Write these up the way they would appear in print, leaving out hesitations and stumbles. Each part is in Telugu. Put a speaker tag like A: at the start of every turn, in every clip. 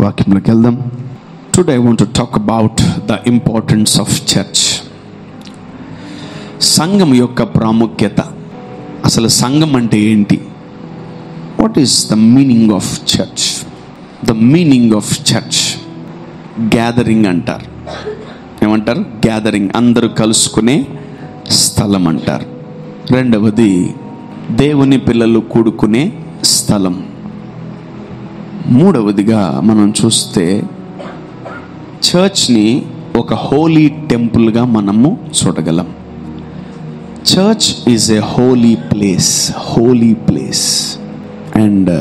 A: వాక్యంలోకి వెళ్దాం. Today I want to talk about the importance of church. సంఘం యొక్క ప్రాముఖ్యత. అసలు సంఘం అంటే ఏంటి? What is the meaning of church? The meaning of church gathering అంటారు. ఏమంటారు? గ్యాదరింగ్, అందరూ కలుసుకునే స్థలం అంటారు. రెండవది దేవుని పిల్లలు కూడుకునే స్థలం. మూడవదిగా మనం చూస్తే చర్చ్ని ఒక హోలీ టెంపుల్గా మనము చూడగలం. Church is a holy place, holy place. And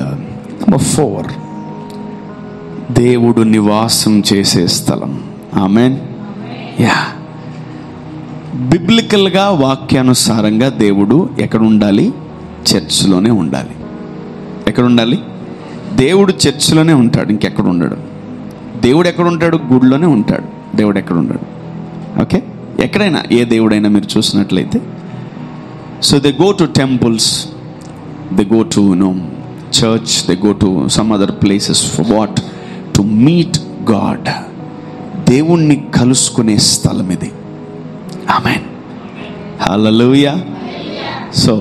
A: number 4, దేవుడు నివాసం చేసే స్థలం. ఆమేన్. యా, బిబ్లికల్గా వాక్యానుసారంగా దేవుడు ఎక్కడ ఉండాలి? చర్చ్లోనే ఉండాలి. ఎక్కడ ఉండాలి? దేవుడు చర్చ్లోనే ఉంటాడు, ఇంకెక్కడ ఉండడు. దేవుడు ఎక్కడ ఉంటాడు? గుడిలోనే ఉంటాడు. దేవుడు ఎక్కడ ఉంటాడు? ఓకే, ఎక్కడైనా ఏ దేవుడైనా మీరు చూసినట్లయితే, so they go to temples, they go to church, they go to some other places for what? To meet God. దేవుణ్ణి కలుసుకునే స్థలం ఇది. ఆమేన్, హల్లెలూయా. సో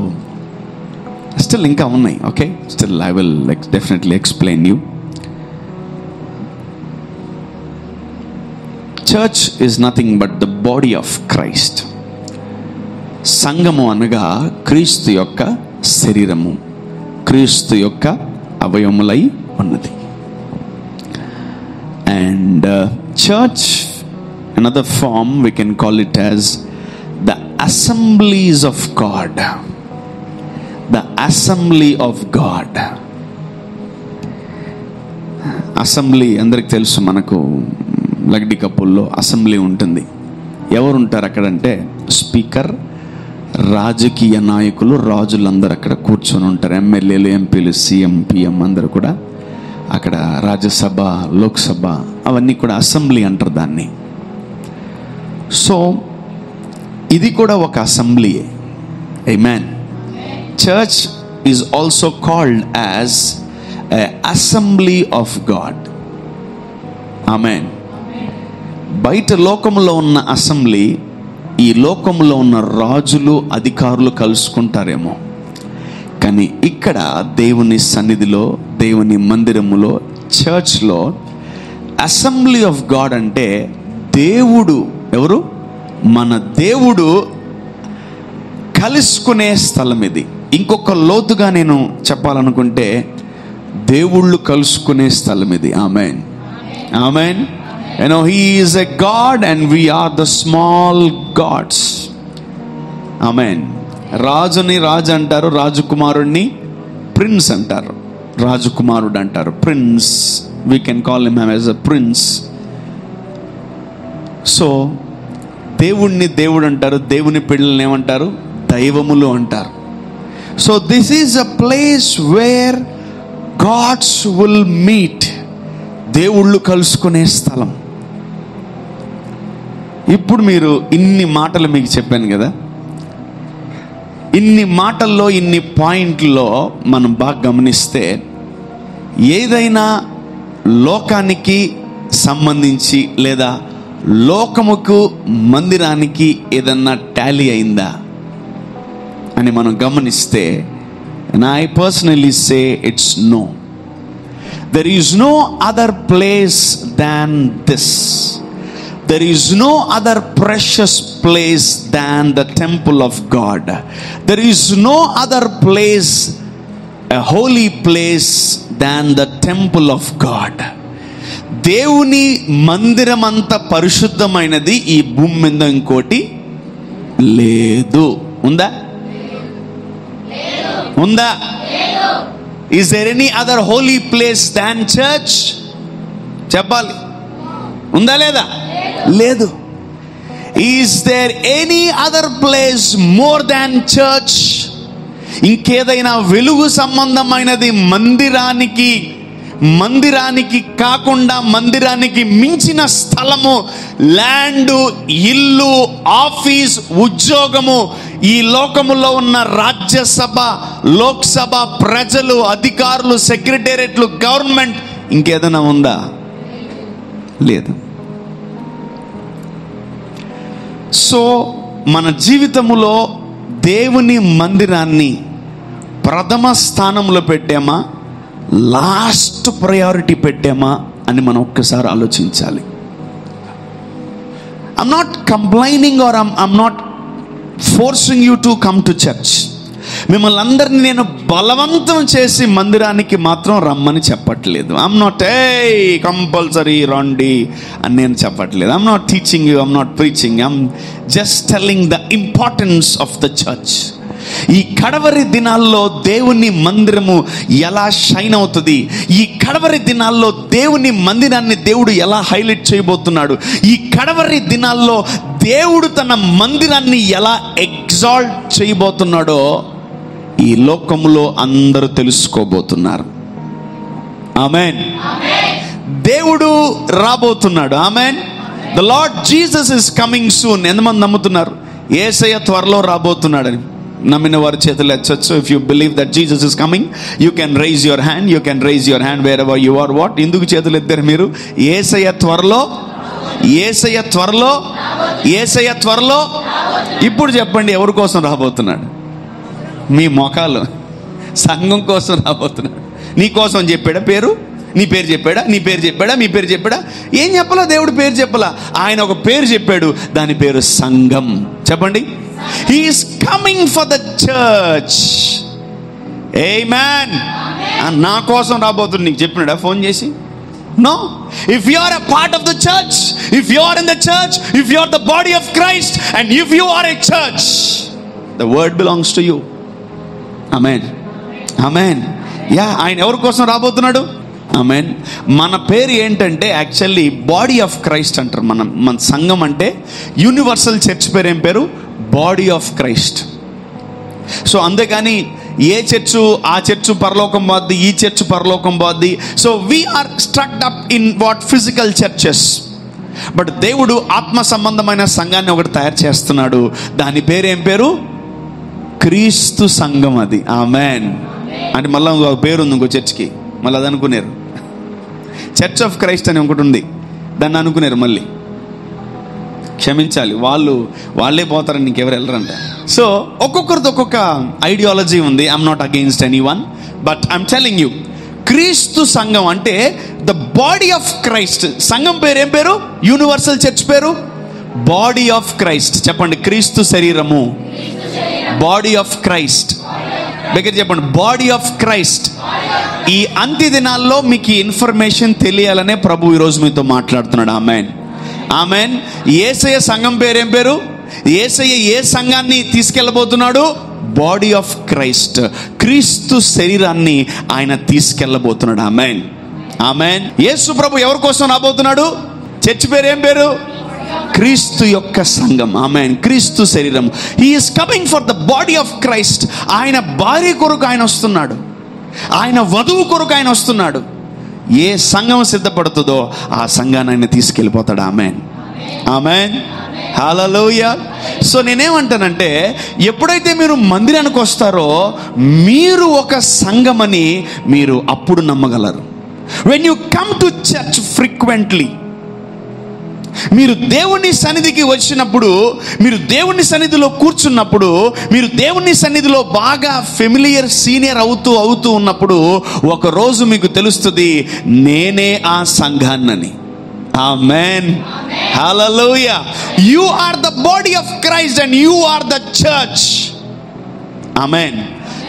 A: స్టిల్ ఇంకా ఉన్నాయి. Okay, still I will definitely explain you. Church is nothing but the body of Christ. సంఘము అనగా క్రీస్తు యొక్క శరీరము, క్రీస్తు యొక్క అవయములై ఉన్నది. And church, another form we can call it as the assemblies of God. The assembly of God. Assembly అందరికి తెలుసు. మనకు లగ్డి కప్పుల్లో అసెంబ్లీ ఉంటుంది. ఎవరు ఉంటారు అక్కడంటే స్పీకర్, రాజకీయ నాయకులు, రాజులందరూ అక్కడ కూర్చొని ఉంటారు. ఎమ్మెల్యేలు, ఎంపీలు, సీఎం, పిఎం అందరూ కూడా అక్కడ. రాజ్యసభ, లోక్సభ అవన్నీ కూడా అసెంబ్లీ అంటారు దాన్ని. సో ఇది కూడా ఒక అసెంబ్లీయే. Amen. Church is also called as a assembly of God. Amen. బయట లోకంలో ఉన్న అసెంబ్లీ, ఈ లోకంలో ఉన్న రాజులు, అధికారులు కలుసుకుంటారేమో, కానీ ఇక్కడ దేవుని సన్నిధిలో, దేవుని మందిరములో, చర్చ్లో అసెంబ్లీ ఆఫ్ గాడ్ అంటే దేవుడు, ఎవరు? మన దేవుడు కలుసుకునే స్థలం ఇది. ఇంకొక లోతుగా నేను చెప్పాలనుకుంటే, దేవుళ్ళు కలుసుకునే స్థలం ఇది. ఆమేన్, ఆమేన్. You know, he is a God and we are the small gods. Amen. రాజుని రాజు అంటారు, రాజకుమారుడిని ప్రిన్స్ అంటారు, రాజకుమారుడు అంటారు, prince. We can call him as a prince. So దేవుణ్ణి దేవుడు అంటారు, దేవుని పిల్లల్ని ఏమంటారు? దైవములు అంటారు. So this is a place where gods will meet. దేవుళ్ళు కలుసుకునే స్థలం. ఇప్పుడు మీరు ఇన్ని మాటలు మీకు చెప్పాను కదా, ఇన్ని మాటల్లో, ఇన్ని పాయింట్లో మనం బాగా గమనిస్తే, ఏదైనా లోకానికి సంబంధించి లేదా లోకముకు, మందిరానికి ఏదన్నా టాలీ అయిందా అని మనం గమనిస్తే, and I personally say it's no. There is no other place than this. There is no other precious place than the temple of God. There is no other place, a holy place than the temple of God. దేవుని మందిరం అంత పరిశుద్ధమైనది ఈ భూమి మీద ఇంకోటి లేదు. ఉందా? ఉందా? Is there any other holy place than church? చెప్పాలి. ఉందా లేదా? లేదు. Is there any other place more than church? ఇంకేదైనా వెలుగు సంబంధమైనది మందిరానికి కాకుండా, మందిరానికి మించిన స్థలము, ల్యాండ్, ఇల్లు, ఆఫీస్, ఉద్యోగము, ఈ లోకములో ఉన్న రాజ్యసభ, లోక్సభ, ప్రజలు, అధికారులు, సెక్రటేరియట్లు, గవర్నమెంట్, ఇంకేదైనా ఉందా? లేదు. సో మన జీవితంలో దేవుని మందిరాన్ని ప్రథమ స్థానంలో పెట్టామా, లాస్ట్ ప్రయారిటీ పెట్టామా అని మనం ఒక్కసారి ఆలోచించాలి. I'm not complaining or I'm not forcing you to come to church. మిమ్మల్ని అందరినీ నేను బలవంతం చేసి మందిరానికి మాత్రం రమ్మని చెప్పట్లేదు. ఐఎమ్ నాట్ కంపల్సరీ రండి అని నేను చెప్పట్లేదు. I'm not teaching you, I'm not preaching, I'm just telling the importance of the church. ఈ కడవరి దినాల్లో దేవుని మందిరము ఎలా షైన్ అవుతుంది, ఈ కడవరి దినాల్లో దేవుని మందిరాన్ని దేవుడు ఎలా హైలైట్ చేయబోతున్నాడు, ఈ కడవరి దినాల్లో దేవుడు తన మందిరాన్ని ఎలా ఎగ్జాల్ట్ చేయబోతున్నాడో ఈ లోకములో అందరూ తెలుసుకోబోతున్నారు. ఆమేన్. దేవుడు రాబోతున్నాడు. Amen. The Lord Jesus is coming soon. ఎంతమంది నమ్ముతున్నారు యేసయ్య త్వరలో రాబోతున్నాడని? నమ్మిన వారి చేతులు ఎత్తొచ్చు. If you believe that Jesus is coming, you can raise your hand. You can raise your hand wherever you are. What? ఎందుకు చేతులు ఎత్తారు మీరు? యేసయ్య త్వరలో, యేసయ్య త్వరలో, యేసయ్య త్వరలో. ఇప్పుడు చెప్పండి, ఎవరి కోసం రాబోతున్నాడు? మీ మొఖాలు సంఘం కోసం రాబోతున్నాడు. నీ కోసం చెప్పాడా పేరు? నీ పేరు చెప్పాడా? నీ పేరు చెప్పాడా? మీ పేరు చెప్పాడా? ఏం చెప్పలా, దేవుడు పేరు చెప్పలా. ఆయన ఒక పేరు చెప్పాడు, దాని పేరు సంఘం. చెప్పండి. He is coming for the church. Amen. నా కోసం రాబోతుంది. నీకు చెప్పినాడా ఫోన్ చేసి? No. If you are a part of the church, if you are in the church, if you are the body of Christ, and if you are a church, the word belongs to you. Amen. Amen. Yeah, ఆయన ఎవరి కోసం రాబోతున్నాడు? ఆమేన్. మన పేరు ఏంటంటే యాక్చువల్లీ బాడీ ఆఫ్ క్రైస్ట్ అంటారు. మన సంఘం అంటే యూనివర్సల్ చర్చ్ పేరు ఏం పేరు? Body of Christ. సో అంతేకాని ఏ చర్చు ఆ చర్చు పరలోకం పోద్ది, ఈ చర్చు పరలోకం పోద్ది. So we're struck up in what physical churches. But దేవుడు ఆత్మ సంబంధమైన సంఘాన్ని ఒకటి తయారు చేస్తున్నాడు. దాని పేరు ఏం పేరు? క్రీస్తు సంఘం. అది. ఆమేన్. అంటే మళ్ళీ ఒక పేరు ఉంది ఇంకో చర్చ్కి, మళ్ళీ అది అనుకున్నారు. చర్చ్ ఆఫ్ క్రైస్ట్ అని ఒకటి ఉంది, దాన్ని అనుకున్నారు. మళ్ళీ క్షమించాలి, వాళ్ళే పోతారని ఇంకెవరు వెళ్ళరంట. సో ఒక్కొక్కరిది ఒక్కొక్క ఐడియాలజీ ఉంది. I'm not against any one, but I'm telling you, క్రీస్తు సంఘం అంటే ద బాడీ ఆఫ్ క్రైస్ట్. సంఘం పేరు ఏం పేరు? యూనివర్సల్ చర్చ్ పేరు బాడీ ఆఫ్ క్రైస్ట్. చెప్పండి, క్రీస్తు శరీరము. Body of Christ. దగ్గర చెప్పండి, బాడీ ఆఫ్ క్రైస్ట్. ఈ అంత్య దినాల్లో మీకు ఈ ఇన్ఫర్మేషన్ తెలియాలనే ప్రభు ఈరోజు మీతో మాట్లాడుతున్నాడు. ఆమేన్. ఆమేన్. యేసయ్య సంఘం పేరు ఏం పేరు? యేసయ్య ఏ సంఘాన్ని తీసుకెళ్ళబోతున్నాడు? Body of Christ. క్రీస్తు శరీరాన్ని ఆయన తీసుకెళ్ళబోతున్నాడు. ఆమేన్. ఆమేన్. యేసు ప్రభు ఎవరి కోసం రాబోతున్నాడు? చర్చ్ పేరు ఏం పేరు? క్రీస్తు యొక్క సంఘం. ఆమేన్. క్రీస్తు శరీరం. He is coming for the body of Christ. ఆయన భార్య కొరకు ఆయన వస్తున్నాడు, ఆయన వధువు కొరకు ఆయన వస్తున్నాడు. ఏ సంఘం సిద్ధపడుతుందో ఆ సంఘాన్ని ఆయన తీసుకెళ్ళిపోతాడు. ఆమేన్. ఆమేన్. హల్లెలూయా. సో నేనేమంటానంటే, ఎప్పుడైతే మీరు మందిరానికి వస్తారో మీరు ఒక సంఘమని మీరు అప్పుడు నమ్మగలరు. When you come to church frequently, మీరు దేవుని సన్నిధికి వచ్చినప్పుడు, మీరు దేవుని సన్నిధిలో కూర్చున్నప్పుడు, మీరు దేవుని సన్నిధిలో బాగా ఫెమిలియర్ సీనియర్ అవుతూ ఉన్నప్పుడు ఒకరోజు మీకు తెలుస్తుంది, నేనే ఆ సంఘాన్నని. Amen. Hallelujah. You are the body of Christ and you are the church. Amen.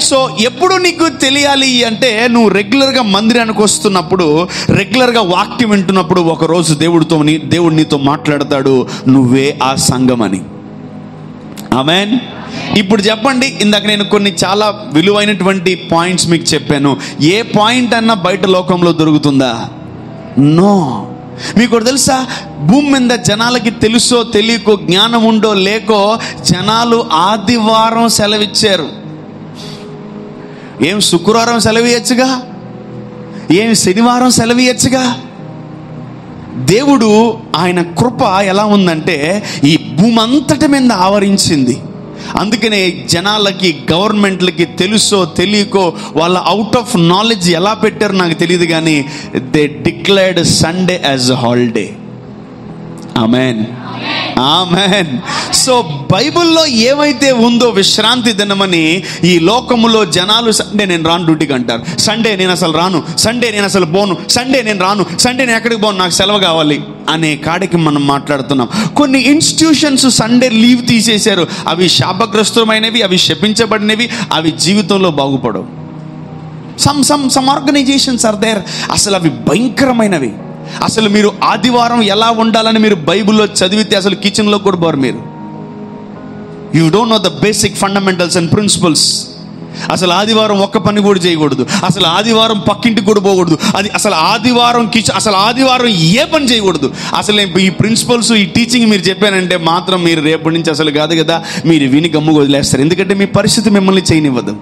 A: So ఎప్పుడు నీకు తెలియాలి అంటే, నువ్వు రెగ్యులర్గా మందిరానికి వస్తున్నప్పుడు, రెగ్యులర్గా వాక్యం వింటున్నప్పుడు ఒకరోజు దేవుడు నీతో మాట్లాడతాడు, నువ్వే ఆ సంఘం అని. ఆమేన్. ఇప్పుడు చెప్పండి, ఇందాక నేను కొన్ని చాలా విలువైనటువంటి పాయింట్స్ మీకు చెప్పాను. ఏ పాయింట్ అన్నా బయట లోకంలో దొరుకుతుందా? నో. మీకు తెలుసా, భూమి మీద జనాలకి తెలుసో తెలియకో, జ్ఞానం ఉండో లేకో, జనాలు ఆదివారం సెలవిచ్చారు. ఏం శుక్రవారం సెలవియచ్చుగా, ఏం శనివారం సెలవియచ్చుగా. దేవుడు ఆయన కృప ఎలా ఉందంటే ఈ భూమి అంతటి మీద ఆవరించింది. అందుకనే జనాలకి, గవర్నమెంట్లకి తెలుసో తెలియకో, వాళ్ళ అవుట్ ఆఫ్ నాలెడ్జ్ ఎలా పెట్టారో నాకు తెలియదు కానీ they declared Sunday as holiday. Amen, amen. So బైబిల్లో ఏమైతే ఉందో విశ్రాంతి దినమని ఈ లోకములో జనాలు సండే నేను రాను డ్యూటీకి అంటారు, సండే నేను అసలు రాను, సండే నేను అసలు పోను, సండే నేను రాను, సండే నేను ఎక్కడికి పోను, నాకు సెలవు కావాలి అనే కాడికి మనం మాట్లాడుతున్నాం. కొన్ని ఇన్స్టిట్యూషన్స్ సండే లీవ్ తీసేశారు. అవి శాపగ్రస్తమైనవి, అవి శపించబడినవి, అవి జీవితంలో బాగుపడవు. సమ్ ఆర్గనైజేషన్స్ ఆర్ దేర్, అసలు అవి భయంకరమైనవి. అసలు మీరు ఆదివారం ఎలా ఉండాలని మీరు బైబిల్లో చదివితే అసలు కిచెన్లో కూడా పోరు మీరు. You don't know the basic fundamentals and principles. అసలు ఆదివారం ఒక్క పని కూడా చేయకూడదు, అసలు ఆదివారం పక్కింటికి కూడా పోకూడదు, అది అసలు ఆదివారం అసలు ఆదివారం ఏ పని చేయకూడదు. అసలు ఈ ప్రిన్సిపల్స్, ఈ టీచింగ్ మీరు చెప్పానంటే మాత్రం మీరు రేపటి నుంచి అసలు కాదు కదా, మీరు విని గమ్ముగా వదిలేస్తారు. ఎందుకంటే మీ పరిస్థితి మిమ్మల్ని చేయనివ్వదు.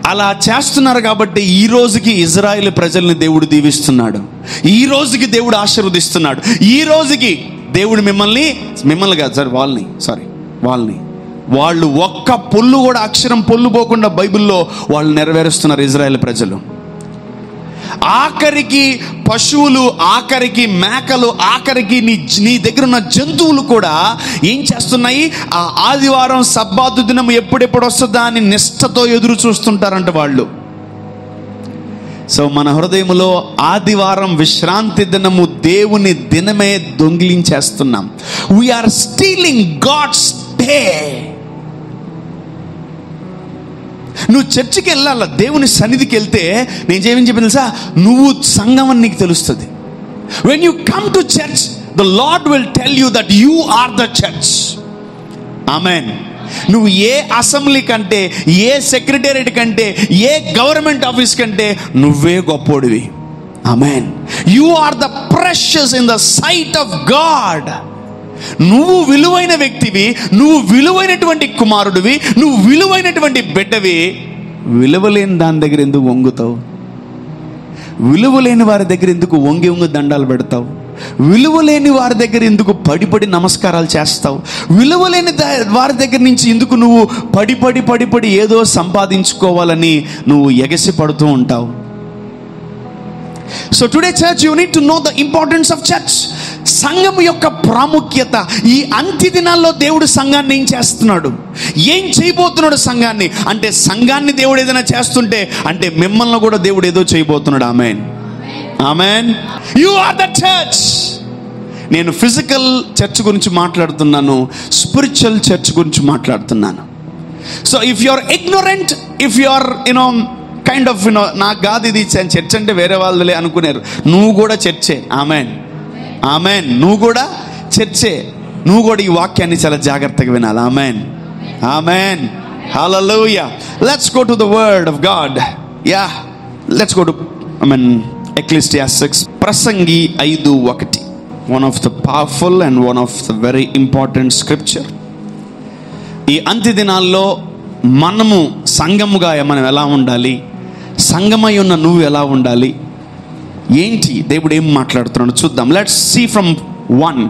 A: అలా చేస్తున్నారు కాబట్టి ఈ రోజుకి ఇజ్రాయేల్ ప్రజల్ని దేవుడు దీవిస్తున్నాడు, ఈ రోజుకి దేవుడు ఆశీర్వదిస్తున్నాడు, ఈ రోజుకి దేవుడు మిమ్మల్ని కాదు సార్, వాళ్ళని వాళ్ళు ఒక్క పొల్లు కూడా, అక్షరం పొల్లు పోకుండా బైబిల్లో వాళ్ళు నెరవేరుస్తున్నారు ఇజ్రాయేల్ ప్రజలు. ఆఖరికి పశువులు, ఆఖరికి మేకలు, ఆఖరికి నీ దగ్గర ఉన్న జంతువులు కూడా ఏం చేస్తున్నాయి, ఆ ఆదివారం సబ్బాతు దినం ఎప్పుడెప్పుడు వస్తుందా అని నిష్ఠతో ఎదురు చూస్తుంటారంట వాళ్ళు. సో మన హృదయంలో ఆదివారం విశ్రాంతి దినము దేవుని దినమే దొంగిలించేస్తున్నాం. We're stealing God's day. నువ్వు చర్చికి వెళ్ళాల, దేవుని సన్నిధికి వెళ్తే నేను ఏమని చెప్పిన తెలుసా, నువ్వు సంఘం అని నీకు తెలుస్తుంది. When you come to church, the lord will tell you that you are the church. Amen. నువ్వు ఏ అసెంబ్లీ కంటే, ఏ సెక్రటేరియట్ కంటే, ఏ గవర్నమెంట్ ఆఫీస్ కంటే నువ్వే గొప్పోడివి. Amen. You are the precious in the sight of God. నువ్వు విలువైన వ్యక్తివి, నువ్వు విలువైనటువంటి కుమారుడివి, నువ్వు విలువైనటువంటి బిడ్డవి. విలువలేని దాని దగ్గర ఎందుకు వంగుతావు? విలువలేని వారి దగ్గర ఎందుకు వంగి దండాలు పెడతావు? విలువలేని వారి దగ్గర ఎందుకు పడి నమస్కారాలు చేస్తావు? విలువలేని వారి దగ్గర నుంచి ఎందుకు నువ్వు పడి ఏదో సంపాదించుకోవాలని నువ్వు ఎగసి పడుతూ ఉంటావు? So today church, you need to know the importance of church. సంఘం యొక్క ప్రాముఖ్యత. ఈ అంత్య దినాల్లో దేవుడు సంఘాన్ని ఏం చేస్తున్నాడు, ఏం చేయబోతున్నాడు సంఘాన్ని అంటే, సంఘాన్ని దేవుడు ఏదైనా చేస్తుంటే అంటే మిమ్మల్ని కూడా దేవుడు ఏదో చేయబోతున్నాడు. Amen, amen. You are the church. నేను ఫిజికల్ చర్చ్ గురించి మాట్లాడుతున్నాను, స్పిరిచువల్ చర్చ్ గురించి మాట్లాడుతున్నాను. So if you are ignorant, if you are kind of నాకు కాదు ఇది చర్చ్ అంటే వేరే వాళ్ళలే అనుకున్నారు, నువ్వు కూడా చర్చే. Amen, amen. నువ్వు కూడా చర్చే. నువ్వు కూడా ఈ వాక్యాన్ని చాలా జాగ్రత్తగా వినాలి. Amen, amen. Hallelujah. Let's go to the word of God. Yeah, let's go to Ecclesiastics. ప్రసంగి 5:1. One of the powerful and one of the very important scripture. ఈ అంత్య దినాల్లో మనము సంఘముగా మనం ఎలా ఉండాలి, సంఘమై ఉన్న నువ్వు ఎలా ఉండాలి, ఏంటి దేవుడు ఏం మాట్లాడుతున్నాడు చూద్దాం. Let's see from 1.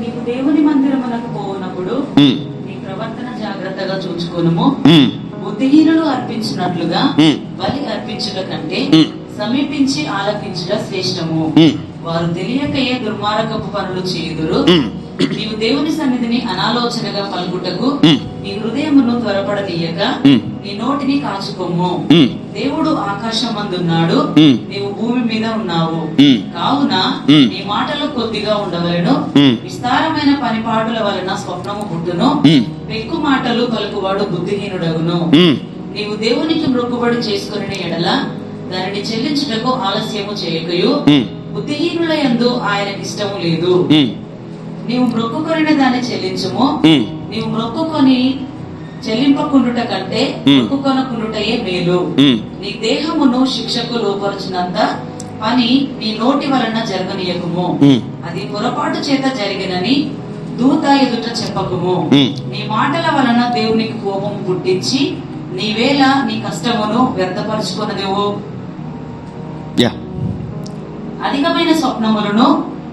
B: నీవు దేవుని మందిరమునకు పోవునప్పుడు నీ ప్రవర్తన జాగ్రత్తగా చూచుకొనుము. బుద్ధిహీనులు అర్పించినట్లుగా బలి అర్పించుట కంటే సమీపించి ఆలకించుట శ్రేష్టము. వారు తెలియకయే దుర్మార్గపు పనులు చేయుదురు. నీవు దేవుని సన్నిధిని అనాలోచనగా పలుకుటకు నీ హృదయమును త్వరపడనీయక నీ నోటిని కాచుకోము. దేవుడు ఆకాశమందున్నాడు, నీవు భూమి మీద ఉన్నావు. కావున నీ మాటలు కొద్దిగా ఉండవలెను. విస్తారమైన పనిపాటుల వలన స్వప్నము పుట్టును. పెక్కు మాటలు పలుకువాడు బుద్ధిహీనుడగును. నీవు దేవునికి మొక్కుబడి చేసుకుని ఎడల దానిని చెల్లించుటకు ఆలస్యము చేయకయు. బుద్ధిహీనుల యందు ఆయనకి ఇష్టము లేదు. నీవు మొక్కుకొనిన దాన్ని చెల్లించుము. నీవు మొక్కుకొని చెల్లింపకుండుట కంటే మొక్కుకొనకుండుటయే మేలు. నీ దేహమును శిక్షకు లోపరుచినంత పని నీ నోటి వలన జరగనీయకుము. అది పొరపాటు చేత జరిగినని దూత ఎదుట చెప్పకుము. నీ మాటల వలన దేవునికి కోపం పుట్టించి నీవేళ నీ కష్టమును వ్యర్థపరుచుకొనదేవు. అధికమైన స్వప్నములను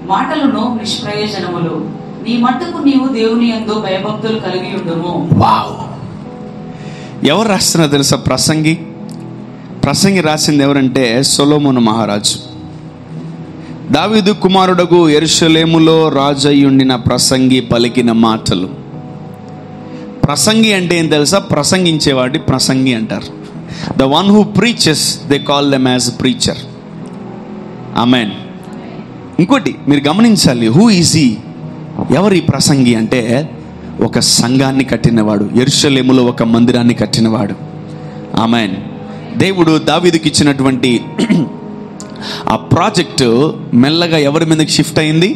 B: మాటలను నిష్ప్రయోజనములు. నీ మట్టుకు నీవు దేవుని యందు భయభక్తులు కలిగి ఉండుము.
A: వావ్! ఎవరు రాస్తున్నా తెలుసా? ప్రసంగి రాసింది ఎవరంటే సొలొమోను మహారాజు. దావీదు కుమారుడగు యెరూషలేములో రాజయ్యుండిన ప్రసంగి పలికిన మాటలు. ప్రసంగి అంటే ఏం తెలుసా? ప్రసంగించేవాడి ప్రసంగి అంటారు. The one who preaches they call them as preacher. Amen. ఇంకోటి మీరు గమనించాలి, హూ ఈజ్ హీ? ఎవరి ప్రసంగి అంటే ఒక సంఘాన్ని కట్టినవాడు, యెరూషలేములో ఒక మందిరాన్ని కట్టినవాడు. ఆమెన్. దేవుడు దావీదుకి ఇచ్చినటువంటి ఆ ప్రాజెక్టు మెల్లగా ఎవరి మీదకి షిఫ్ట్ అయింది?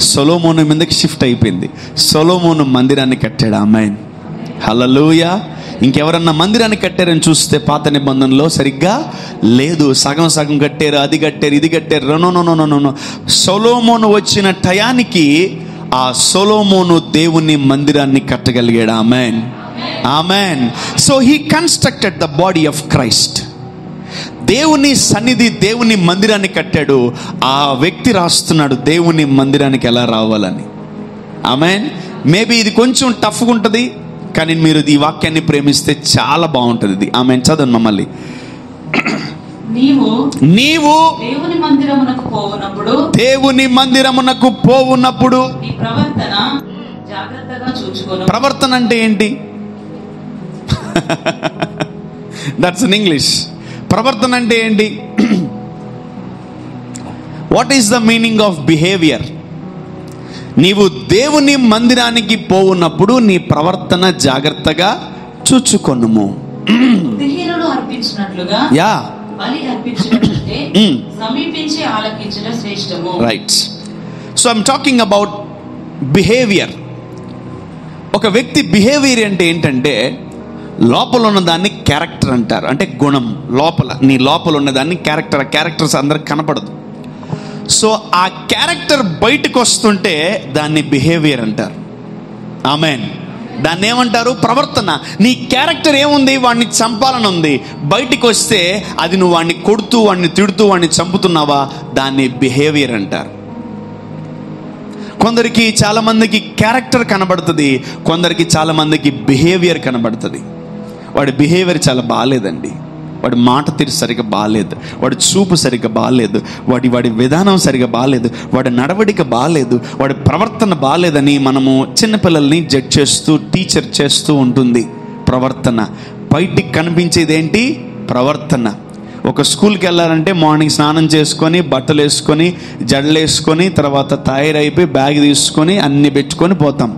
A: సొలొమోను మీదకి షిఫ్ట్ అయిపోయింది. సొలొమోను మందిరాన్ని కట్టాడు. ఆమెన్. హల్లెలూయా. ఇంకెవరన్నా మందిరాన్ని కట్టారని చూస్తే పాత నిబంధనలో సరిగ్గా లేదు. సగం సగం కట్టారు, అది కట్టారు, ఇది కట్టారు. నో. సొలొమోను వచ్చిన టయానికి ఆ సొలొమోను దేవుని మందిరాన్ని కట్టగలిగాడు. Amen. Amen. So he constructed the body of Christ. దేవుని సన్నిధి, దేవుని మందిరాన్ని కట్టాడు. ఆ వ్యక్తి రాస్తున్నాడు దేవుని మందిరానికి ఎలా రావాలని. ఆమెన్. మేబీ ఇది కొంచెం టఫ్గా ఉంటుంది, కానీ మీరు ఈ వాక్యాన్ని ప్రేమిస్తే చాలా బాగుంటుంది ఇది. ఆమెన్. చదవండి మమ్మల్ని. నీవు
B: దేవుని మందిరమునకు పోవునప్పుడు నీ ప్రవర్తన జాగ్రత్తగా చూచుకొను.
A: ప్రవర్తన అంటే ఏంటి? That's in English. ప్రవర్తన అంటే ఏంటి? What is the meaning of behaviour? నీవు దేవుని మందిరానికి పోవునప్పుడు నీ ప్రవర్తన జాగ్రత్తగా చూచుకొనుము.
B: బుద్ధిహీనులు అర్పించినట్లుగా బలి అర్పించుటకంటే సమీపించి ఆలకించుట శ్రేష్టము.
A: Right. So I'm talking about behaviour. ఒక వ్యక్తి బిహేవియర్ అంటే ఏంటంటే లోపల ఉన్నదాన్ని క్యారెక్టర్ అంటారు. అంటే గుణం. లోపల నీ లోపల ఉన్నదాన్ని క్యారెక్టర్. ఆ క్యారెక్టర్స్ అందరికి కనపడదు. సో ఆ క్యారెక్టర్ బయటకు వస్తుంటే దాన్ని బిహేవియర్ అంటారు. ఆమెన్. దాన్ని ఏమంటారు? ప్రవర్తన. నీ క్యారెక్టర్ ఏముంది? వాడిని చంపాలని ఉంది. బయటికి వస్తే అది నువ్వు వాడిని కొడుతూ, వాడిని తిడుతూ, వాడిని చంపుతున్నావా, దాన్ని బిహేవియర్ అంటారు. కొందరికి చాలా మందికి క్యారెక్టర్ కనబడుతుంది, కొందరికి చాలా మందికి బిహేవియర్ కనబడుతుంది. వాడి బిహేవియర్ చాలా బాగాలేదండి, వాడి మాట తీరు సరిగ్గా బాగాలేదు, వాడి చూపు సరిగ్గా బాగాలేదు, వాడి విధానం సరిగ్గా బాగాలేదు, వాడి నడవడిక బాగాలేదు, వాడి ప్రవర్తన బాగాలేదని మనము చిన్నపిల్లల్ని జడ్జ్ చేస్తూ, టీచర్ చేస్తూ ఉంటుంది. ప్రవర్తన బయటికి కనిపించేది ఏంటి? ప్రవర్తన. ఒక స్కూల్కి వెళ్ళాలంటే మార్నింగ్ స్నానం చేసుకొని, బట్టలు వేసుకొని, జడలు వేసుకొని, తర్వాత తయారైపోయి బ్యాగ్ తీసుకొని అన్ని పెట్టుకొని పోతాం.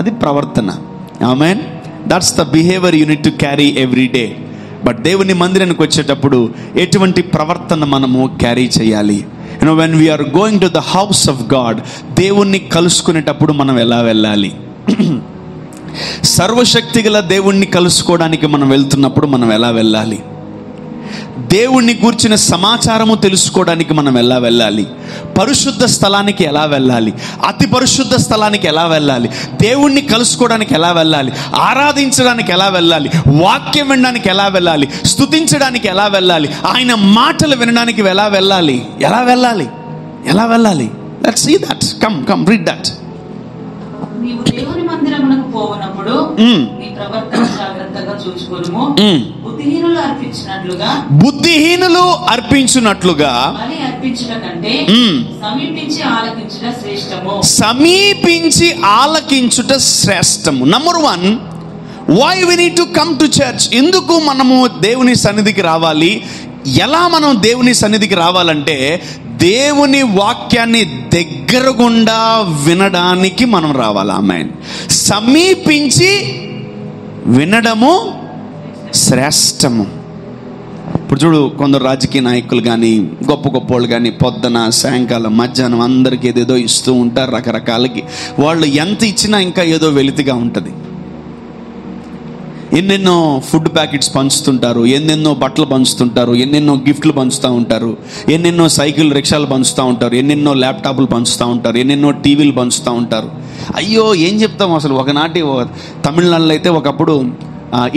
A: అది ప్రవర్తన. Amen. That's the behaviour you need to carry every day. But దేవుని మందిరానికి వచ్చేటప్పుడు ఎటువంటి ప్రవర్తన మనము క్యారీ చేయాలి? You know, when we're going to the house of God, దేవుణ్ణి కలుసుకునేటప్పుడు మనం ఎలా వెళ్ళాలి? సర్వశక్తి గల దేవుణ్ణి కలుసుకోవడానికి మనం వెళ్తున్నప్పుడు మనం ఎలా వెళ్ళాలి? దేవుణ్ణి గూర్చిన సమాచారము తెలుసుకోవడానికి మనం ఎలా వెళ్ళాలి? పరిశుద్ధ స్థలానికి ఎలా వెళ్ళాలి? అతి పరిశుద్ధ స్థలానికి ఎలా వెళ్ళాలి? దేవుణ్ణి కలుసుకోవడానికి ఎలా వెళ్ళాలి? ఆరాధించడానికి ఎలా వెళ్ళాలి? వాక్యం వినడానికి ఎలా వెళ్ళాలి? స్తుతించడానికి ఎలా వెళ్ళాలి? ఆయన మాటలు వినడానికి ఎలా వెళ్ళాలి? ఎలా వెళ్ళాలి? ఎలా వెళ్ళాలి? Let's see that. Come read that.
B: నీవు దేవుని మందిరమునకు పోవునప్పుడు నీ ప్రవర్తన జాగ్రత్తగా చూచుకొనుము.
A: బుద్ధిహీనులు అర్పించునట్లుగా
B: బలి అర్పించుట కంటే సమీపించి ఆలకించుట శ్రేష్టము.
A: సమీపించి ఆలకించుట శ్రేష్టము. Number 1, why we need to come to church? ఎందుకు మనము దేవుని సన్నిధికి రావాలి? ఎలా మనం దేవుని సన్నిధికి రావాలంటే దేవుని వాక్యాన్ని దగ్గరగుండా వినడానికి మనం రావాలి. ఆమేన్. సమీపించి వినడము శ్రేష్టము. ఇప్పుడు చూడు, కొందరు రాజకీయ నాయకులు కానీ, గొప్ప గొప్ప వాళ్ళు కానీ పొద్దున, సాయంకాలం, మధ్యాహ్నం అందరికి ఏదేదో ఇస్తూ ఉంటారు రకరకాలకి. వాళ్ళు ఎంత ఇచ్చినా ఇంకా ఏదో వెలితిగా ఉంటుంది. ఎన్నెన్నో ఫుడ్ ప్యాకెట్స్ పంచుతుంటారు, ఎన్నెన్నో బట్టలు పంచుతుంటారు, ఎన్నెన్నో గిఫ్ట్లు పంచుతూ ఉంటారు, ఎన్నెన్నో సైకిల్ రిక్షాలు పంచుతూ ఉంటారు, ఎన్నెన్నో ల్యాప్టాప్లు పంచుతూ ఉంటారు, ఎన్నెన్నో టీవీలు పంచుతూ ఉంటారు. అయ్యో ఏం చెప్తాం అసలు. ఒకనాటి తమిళనాడులో అయితే ఒకప్పుడు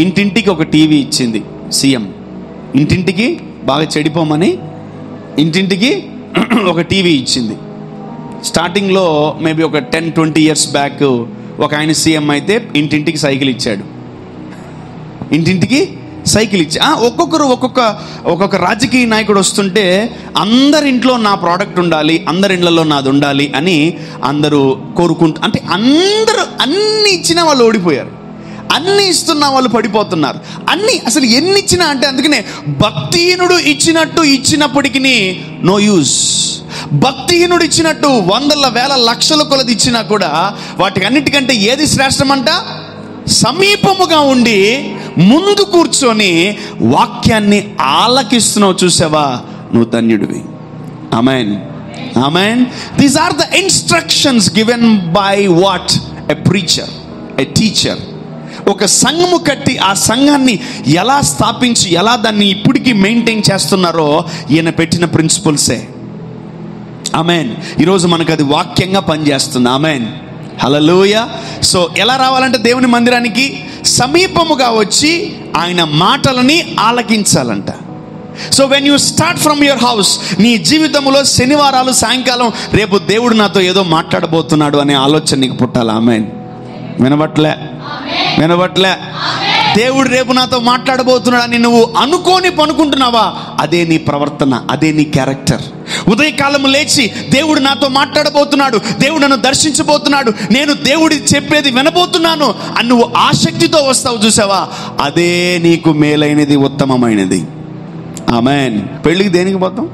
A: ఇంటింటికి ఒక టీవీ ఇచ్చింది సీఎం. ఇంటింటికి బాగా చెడిపోమని ఇంటింటికి ఒక టీవీ ఇచ్చింది. స్టార్టింగ్లో మేబీ ఒక 10-20 years బ్యాక్ ఒక ఆయన సీఎం అయితే ఇంటింటికి సైకిల్ ఇచ్చాడు. ఇంటింటికి సైకిల్ ఇచ్చి ఒక్కొక్క రాజకీయ నాయకుడు వస్తుంటే అందరి ఇంట్లో నా ప్రోడక్ట్ ఉండాలి, అందరి ఇళ్లలో నాది ఉండాలి అని అందరూ అంటే అందరూ అన్ని ఇచ్చినా వాళ్ళు ఓడిపోయారు, అన్ని ఇస్తున్నా వాళ్ళు పడిపోతున్నారు. అన్ని అసలు ఎన్ని ఇచ్చినా అంటే, అందుకనే భక్తిహీనుడు ఇచ్చినప్పటికీ నో యూజ్. భక్తిహీనుడు ఇచ్చినట్టు వందల వేల లక్షల కొలది ఇచ్చినా కూడా వాటికి అన్నిటికంటే ఏది శ్రేష్టమంట? సమీపముగా ఉండి ముందు కూర్చొని వాక్యాన్ని ఆలకిస్తున్నావు చూసావా, నువ్వు ధన్యుడివి. Amen, amen. These are the instructions given by what? A preacher, a teacher. ఒక సంఘము కట్టి ఆ సంఘాన్ని ఎలా స్థాపించి ఎలా దాన్ని ఇప్పటికీ మెయింటైన్ చేస్తున్నారో ఈయన పెట్టిన ప్రిన్సిపల్సే. ఆమేన్. ఈరోజు మనకు అది వాక్యంగా పనిచేస్తుంది. ఆమేన్, హల్లెలూయా. సో ఎలా రావాలంటే దేవుని మందిరానికి సమీపముగా వచ్చి ఆయన మాటలని ఆలకించాలంట. So when you start from your house, నీ జీవితంలో శనివారాలు సాయంకాలం రేపు దేవుడు నాతో ఏదో మాట్లాడబోతున్నాడు అనే ఆలోచన నీకు పుట్టాలి. ఆమేన్. వినబట్లే? దేవుడు రేపు నాతో మాట్లాడబోతున్నాడు అని నువ్వు అనుకోని పనుకుంటున్నావా? అదే నీ ప్రవర్తన, అదే నీ క్యారెక్టర్. ఉదయకాలం లేచి దేవుడు నాతో మాట్లాడబోతున్నాడు, దేవుడు నన్ను దర్శించబోతున్నాడు, నేను దేవుడి చెప్పేది వినబోతున్నాను అని నువ్వు ఆసక్తితో వస్తావు చూసావా, అదే నీకు మేలైనది, ఉత్తమమైనది. ఆమేన్. పెళ్ళికి దేనికి పోతాం?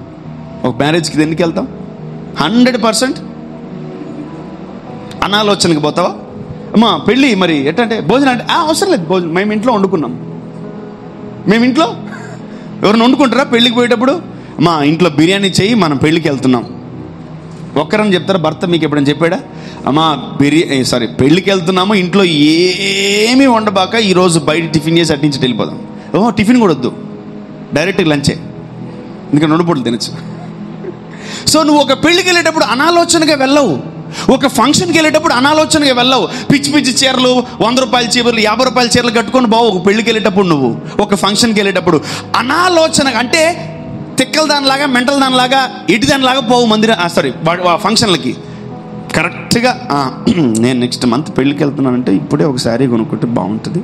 A: ఒక మ్యారేజ్కి దేనికి వెళ్తాం? 100% అనాలోచనకి పోతావా? అమ్మా పెళ్ళి మరి ఎట్టంటే భోజనం అంటే అవసరం లేదు, భోజనం మేము ఇంట్లో వండుకున్నాం. మేము ఇంట్లో ఎవరిని వండుకుంటారా పెళ్ళికి పోయేటప్పుడు? మా ఇంట్లో బిర్యానీ చేయి, మనం పెళ్ళికి వెళ్తున్నాం. ఒక్కరని చెప్తారా? భర్త మీకు ఎప్పుడైనా చెప్పాడా? అమ్మా పెళ్ళికి వెళ్తున్నాము, ఇంట్లో ఏమీ వండబాక ఈరోజు బయట టిఫిన్ చేసి అట్టించి వెళ్ళిపోదాం. టిఫిన్ కూడా వద్దు, డైరెక్ట్గా లంచే, ఇంకా 2 పూటలు తినచ్చు. సో నువ్వు ఒక పెళ్ళికి వెళ్ళేటప్పుడు అనాలోచనగా వెళ్ళవు, ఒక ఫంక్షన్కి వెళ్ళేటప్పుడు అనాలోచనగా వెళ్ళవు. పిచ్చి పిచ్చి చీరలు, 100 రూపాయల చీరలు, 50 రూపాయల చీరలు కట్టుకొని బావు ఒక పెళ్ళికి వెళ్ళేటప్పుడు, నువ్వు ఒక ఫంక్షన్కి వెళ్ళేటప్పుడు అనాలోచనగా, అంటే తిక్కల దానిలాగా మెంటల్ దానిలాగా ఎటు దానిలాగా పోవు ఫంక్షన్లకి. కరెక్ట్గా నేను నెక్స్ట్ మంత్ పెళ్ళికి వెళ్తున్నానంటే ఇప్పుడే ఒక శారీ కొనుక్కుంటే బాగుంటుంది,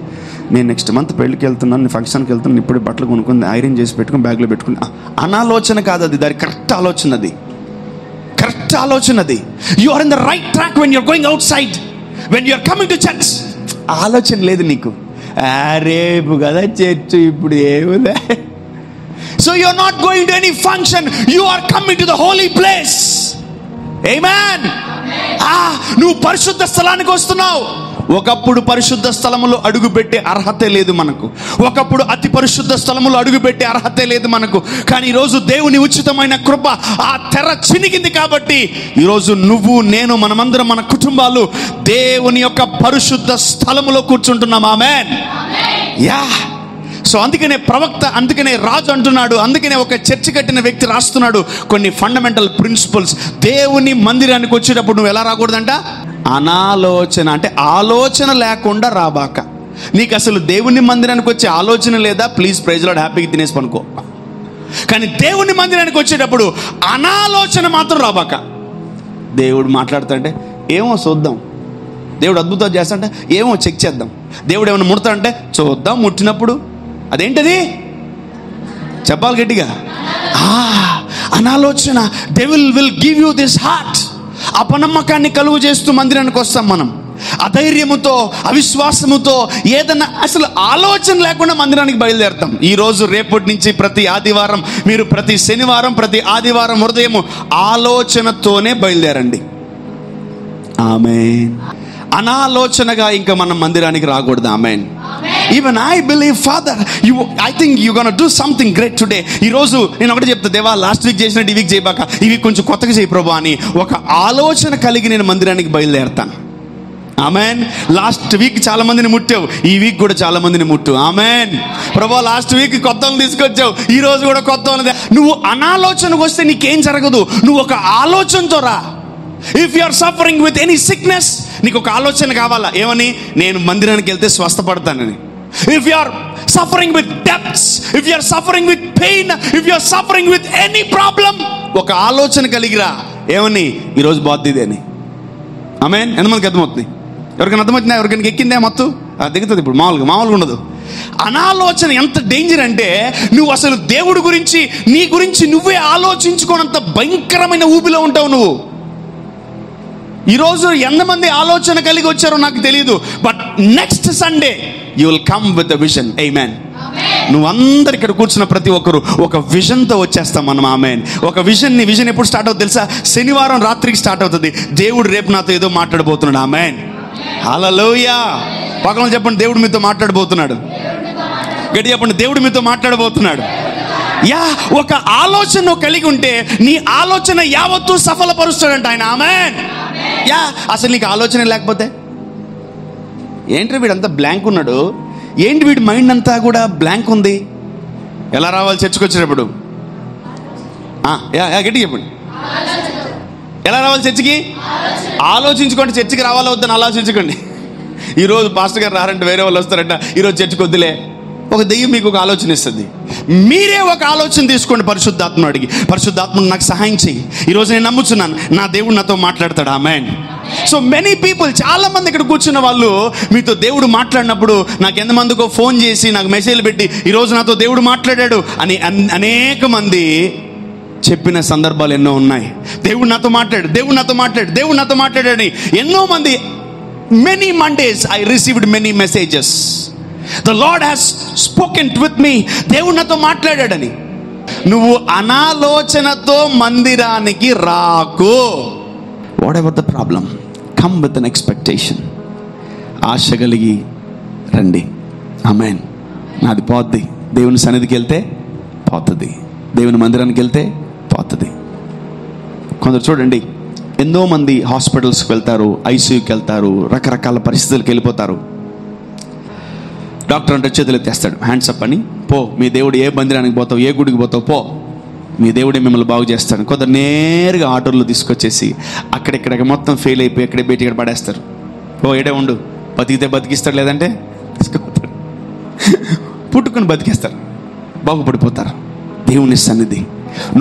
A: నేను నెక్స్ట్ మంత్ పెళ్ళికి వెళ్తున్నాను, ఫంక్షన్కి వెళ్తున్నాను, ఇప్పుడే బట్టలు కొనుక్కొని ఐరన్ చేసి పెట్టుకుని బ్యాగ్లో పెట్టుకుని. అనాలోచన కాదు అది, దాని కరెక్ట్ ఆలోచన, అది కరెక్ట్ ఆలోచన. అది you are in the right track when you're going outside, when you're coming to church. ఆలోచన లేదు నీకు, రేపు కదా చర్చ్, ఇప్పుడు ఏముందా. So you are not going to any function, you are coming to the holy place. Amen. నువ్వు పరిశుద్ధ స్థలానికి వస్తున్నావు. ఒకప్పుడు పరిశుద్ధ స్థలములో అడుగుపెట్టే అర్హతే లేదు మనకు, ఒకప్పుడు అతి పరిశుద్ధ స్థలములో అడుగుపెట్టే అర్హతే లేదు మనకు. కానీ ఈరోజు దేవుని ఉచితమైన కృప ఆ తెర చినిగింది కాబట్టి ఈరోజు నువ్వు, నేను, మనమందరం, మన కుటుంబాలు దేవుని యొక్క పరిశుద్ధ స్థలములో కూర్చుంటున్నాం. ఆమేన్. యా. సో అందుకనే ప్రవక్త, అందుకనే రాజు అంటున్నాడు, అందుకనే ఒక చర్చ్ కట్టిన వ్యక్తి రాస్తున్నాడు కొన్ని ఫండమెంటల్ ప్రిన్సిపల్స్. దేవుని మందిరానికి వచ్చేటప్పుడు నువ్వు ఎలా రాకూడదంట? అనాలోచన, అంటే ఆలోచన లేకుండా రాబాక. నీకు అసలు దేవుని మందిరానికి వచ్చే ఆలోచన లేదా? ప్లీజ్ ప్రైజ్ లార్డ్, హ్యాపీగా తినేసి పనుకో. కానీ దేవుని మందిరానికి వచ్చేటప్పుడు అనాలోచన మాత్రం రాబాక. దేవుడు మాట్లాడుతుంటే ఏమో చూద్దాం, దేవుడు అద్భుతాలు చేస్తాంటే ఏమో చెక్ చేద్దాం, దేవుడు ఏమైనా ముడతాడంటే చూద్దాం, ముట్టినప్పుడు అదేంటది చెప్పాలి గట్టిగా. అనాలోచన. Devil will give you this heart. అపనమ్మకాన్ని కలుగు చేస్తూ మందిరానికి వస్తాం మనం, అధైర్యముతో, అవిశ్వాసముతో, ఏదన్నా అసలు ఆలోచన లేకుండా మందిరానికి బయలుదేరుతాం. ఈరోజు రేపటి నుంచి ప్రతి ఆదివారం, మీరు ప్రతి శనివారం, ప్రతి ఆదివారం ఉదయం ఆలోచనతోనే బయలుదేరండి. ఆమేన్. అనాలోచనగా ఇంకా మనం మందిరానికి రాకూడదు. Amen. Even I believe father, I think you gonna do something great today. ఈరోజు నేను ఒకటి చెప్తా, దేవా లాస్ట్ వీక్ చేసినట్టు ఈ వీక్ చేయబాక, ఈ వీక్ కొంచెం కొత్తగా చేయి ప్రభా అని ఒక ఆలోచన కలిగి నేను మందిరానికి బయలుదేరుతాను. ఆమేన్. లాస్ట్ వీక్ చాలా మందిని ముట్టావు, ఈ వీక్ కూడా చాలా మందిని ముట్టు. ఆమేన్. ప్రభా లాస్ట్ వీక్ కొత్త వాళ్ళని తీసుకొచ్చావు, ఈ రోజు కూడా కొత్త వాళ్ళని. నువ్వు అనాలోచనకు వస్తే నీకేం జరగదు, నువ్వు ఒక ఆలోచనతో రా. If you are suffering with any sickness, నీకు ఒక ఆలోచన కావాలా, ఏమని? నేను మందిరానికి వెళ్తే స్వస్థపడతానని. If you are suffering with debts, if you are suffering with pain, if you are suffering with any problem, ఒక ఆలోచన కలిగిరా, ఏమని? ఈరోజు బాధ్యత అని. ఆమేన్. ఎంతమందికి అర్థమవుతుంది? ఎవరికైనా అర్థమవుతుందా? ఎవరికైనా ఎక్కిందే మొత్తం? దిగుతుంది ఇప్పుడు. మామూలుగా ఉండదు. అనాలోచన ఎంత డేంజర్ అంటే, నువ్వు అసలు దేవుడి గురించి, నీ గురించి నువ్వే ఆలోచించుకోనంత భయంకరమైన ఊబిలో ఉంటావు నువ్వు. ఈరోజు ఎంతమంది ఆలోచన కలిగి వచ్చారో నాకు తెలియదు, but next Sunday you will come with a vision. Amen. నువ్వు అందరు ఇక్కడ కూర్చున్న ప్రతి ఒక్కరు ఒక విజన్తో వచ్చేస్తాం మనం. ఆమేన్. ఒక విజన్ ఎప్పుడు స్టార్ట్ అవుతుంది తెలుసా? శనివారం రాత్రికి స్టార్ట్ అవుతుంది. దేవుడు రేపు నాతో ఏదో మాట్లాడబోతున్నాడు. ఆమేన్. హల్లెలూయా. పక్కన చెప్పండి, దేవుడు మీతో మాట్లాడబోతున్నాడు. గట్టి చెప్పండి, దేవుడు మీతో మాట్లాడబోతున్నాడు. ఒక ఆలోచన కలిగి ఉంటే నీ ఆలోచన యావత్తు సఫలపరుస్తాడంట ఆయన. ఆమేన్. అసలు నీకు ఆలోచన లేకపోతే ఏంటి? వీడంతా బ్లాంక్ ఉన్నాడు, ఏంటి వీడి మైండ్ అంతా కూడా బ్లాంక్ ఉంది. ఎలా రావాలి చర్చకు వచ్చేటప్పుడు? గట్టి చెప్పండి, ఎలా రావాలి చర్చికి? ఆలోచించుకోండి. చర్చికి రావాలో వద్దని ఆలోచించుకోండి. ఈరోజు పాస్టర్ గారు రారంటే వేరే వాళ్ళు వస్తారంట, ఈరోజు చర్చికి వద్దులే. ఒక దెయ్యం మీకు ఒక ఆలోచన ఇస్తుంది. మీరే ఒక ఆలోచన తీసుకోండి, పరిశుద్ధాత్మను అడిగి, పరిశుద్ధాత్మను నాకు సహాయం చెయ్యి. ఈరోజు నేను నమ్ముచున్నాను నా దేవుడు నాతో మాట్లాడతాడు. ఆమేన్. సో మెనీ పీపుల్, చాలా మంది ఇక్కడ కూర్చున్న వాళ్ళు మీతో దేవుడు మాట్లాడినప్పుడు నాకు ఎంతమందికో ఫోన్ చేసి నాకు మెసేజ్లు పెట్టి ఈరోజు నాతో దేవుడు మాట్లాడాడు అని అనేక మంది చెప్పిన సందర్భాలు ఎన్నో ఉన్నాయి. దేవుడు నాతో మాట్లాడు, దేవుడు నాతో మాట్లాడు, దేవుడు నాతో మాట్లాడాడని ఎన్నో మంది. Many Mondays I received many messages. The Lord has spoken with me. దేవుడు నాతో మాట్లాడాడని. నువ్వు అనాలోచనతో మందిరానికి రాకు. Whatever the problem, come with an expectation. ఆశ కలిగి రండి. ఆమేన్. నాది పోద్ది. దేవుని సన్నిధికి వెళ్తే పోతుంది, దేవుని మందిరానికి వెళ్తే పోతుంది. కొందరు చూడండి, ఎంతో మంది హాస్పిటల్స్కి వెళ్తారు, ఐసీయూకి వెళ్తారు, రకరకాల పరిస్థితులకు వెళ్ళిపోతారు. డాక్టర్ అంటే చేతులు ఎత్తేస్తాడు, హ్యాండ్స్ అప్ అని. పో, మీ దేవుడు ఏ మందిరానికి పోతావు, ఏ గుడికి పోతావు, పో, మీ దేవుడే మిమ్మల్ని బాగు చేస్తాడు. కొందరు నేరుగా ఆటోలో తీసుకొచ్చేసి అక్కడెక్కడ మొత్తం ఫెయిల్ అయిపోయి ఎక్కడే బయట ఇక్కడ పడేస్తారు. ఓ ఏడే ఉండు, బతికితే బతికిస్తాడు, లేదంటే తీసుకుపోతాడు. పుట్టుకుని బతికేస్తారు, బాగుపడిపోతారు. దేవుని సన్నిధి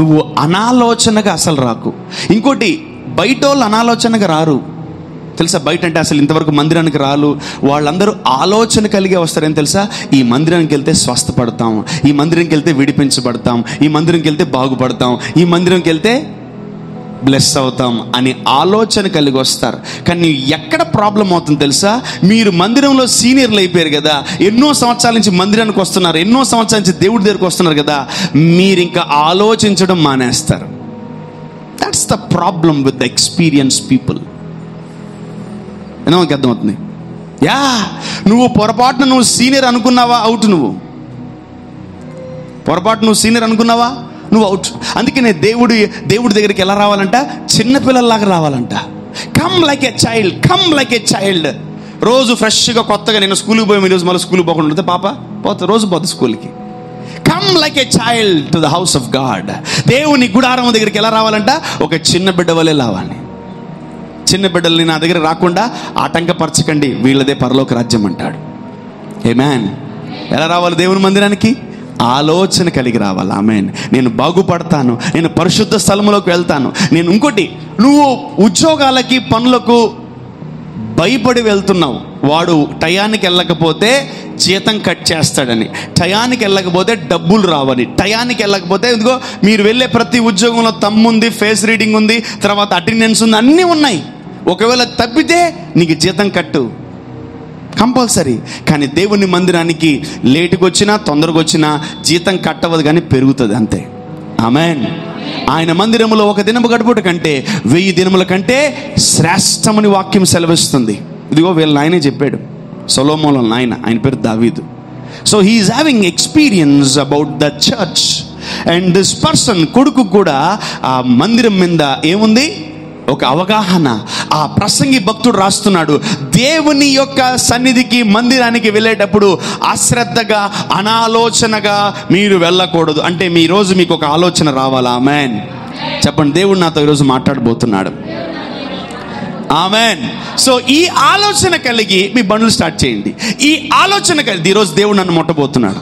A: నువ్వు అనాలోచనగా అసలు రాకు. ఇంకోటి, బయట వాళ్ళు అనాలోచనగా రారు తెలుసా? బయట అంటే అసలు ఇంతవరకు మందిరానికి రాలు వాళ్ళందరూ ఆలోచన కలిగే వస్తారని తెలుసా? ఈ మందిరానికి వెళ్తే స్వస్థపడతాం, ఈ మందిరానికి వెళ్తే విడిపించబడతాం, ఈ మందిరానికి వెళ్తే బాగుపడతాం, ఈ మందిరానికి వెళ్తే బ్లెస్ అవుతాం అని ఆలోచన కలిగి వస్తారు. కానీ ఎక్కడ ప్రాబ్లం అవుతుంది తెలుసా? మీరు మందిరంలో సీనియర్లు అయిపోయారు కదా, ఎన్నో సంవత్సరాల నుంచి మందిరానికి వస్తున్నారు, ఎన్నో సంవత్సరాల నుంచి దేవుడి దగ్గరికి వస్తున్నారు కదా, మీరు ఇంకా ఆలోచించడం మానేస్తారు. That's the problem with the experience people. మనకి అర్థమవుతుంది? నువ్వు పొరపాటున నువ్వు సీనియర్ అనుకున్నావా, అవుట్. నువ్వు పొరపాటు నువ్వు సీనియర్ అనుకున్నావా, నువ్వు అవుట్. అందుకనే దేవుడి దగ్గరికి ఎలా రావాలంట? చిన్నపిల్లల్లాగా రావాలంట. Come like a child, come like a child. రోజు ఫ్రెష్గా కొత్తగా, నేను స్కూల్కి పోయి ఈరోజు మళ్ళీ స్కూల్కి పోకుండా ఉంటే పాప పోతే రోజు పోతే స్కూల్కి. Come like a child to the house of God. దేవుని గుడారం దగ్గరికి ఎలా రావాలంట? ఒక చిన్న బిడ్డ వలె రావాలి. చిన్న బిడ్డల్ని నా దగ్గర రాకుండా ఆటంకపరచకండి, వీళ్ళదే పరలోక రాజ్యం అంటాడు. ఆమేన్. ఎలా రావాలి దేవుని మందిరానికి? ఆలోచన కలిగి రావాలి. ఆమేన్. నేను బాగుపడతాను, నేను పరిశుద్ధ స్థలములోకి వెళ్తాను. నేను ఇంకోటి, నువ్వు ఉద్యోగాలకి పనులకు భయపడి వెళ్తున్నావు, వాడు టయానికి వెళ్ళకపోతే జీతం కట్ చేస్తాడని, టయానికి వెళ్ళకపోతే డబ్బులు రావని, టయానికి వెళ్ళకపోతే ఇదిగో మీరు వెళ్ళే ప్రతి ఉద్యోగంలో తమ్ముంది, ఫేస్ రీడింగ్ ఉంది, తర్వాత అటెండెన్స్ ఉంది, అన్నీ ఉన్నాయి. ఒకవేళ తప్పితే నీకు జీతం కట్టు కంపల్సరీ. కానీ దేవుని మందిరానికి లేటుకు వచ్చినా తొందరగా వచ్చినా జీతం కట్టవదు, కానీ పెరుగుతుంది అంతే. ఆమేన్. ఆయన మందిరములో ఒక దినము గడుపుట కంటే 1000 దినముల కంటే శ్రేష్టమని వాక్యం సెలవిస్తుంది. ఇదిగో వీళ్ళ నాయనే చెప్పాడు, సొలొమోను నాయన, ఆయన పేరు దావీదు. So he is having experience about the church. And this person కొడుకు కూడా ఆ మందిరం మీద ఏముంది? ఒక అవగాహన. ఆ ప్రసంగి భక్తుడు రాస్తున్నాడు, దేవుని యొక్క సన్నిధికి మందిరానికి వెళ్ళేటప్పుడు అశ్రద్ధగా అనాలోచనగా మీరు వెళ్ళకూడదు. అంటే మీ రోజు మీకు ఒక ఆలోచన రావాలా? ఆమేన్. చెప్పండి, దేవుడు నాతో ఈరోజు మాట్లాడబోతున్నాడు. ఆమేన్. సో ఈ ఆలోచన కలిగి మీ బండ్లు స్టార్ట్ చేయండి. ఈ ఆలోచన కలిగి ఈరోజు దేవుడు నన్ను ముట్టబోతున్నాడు.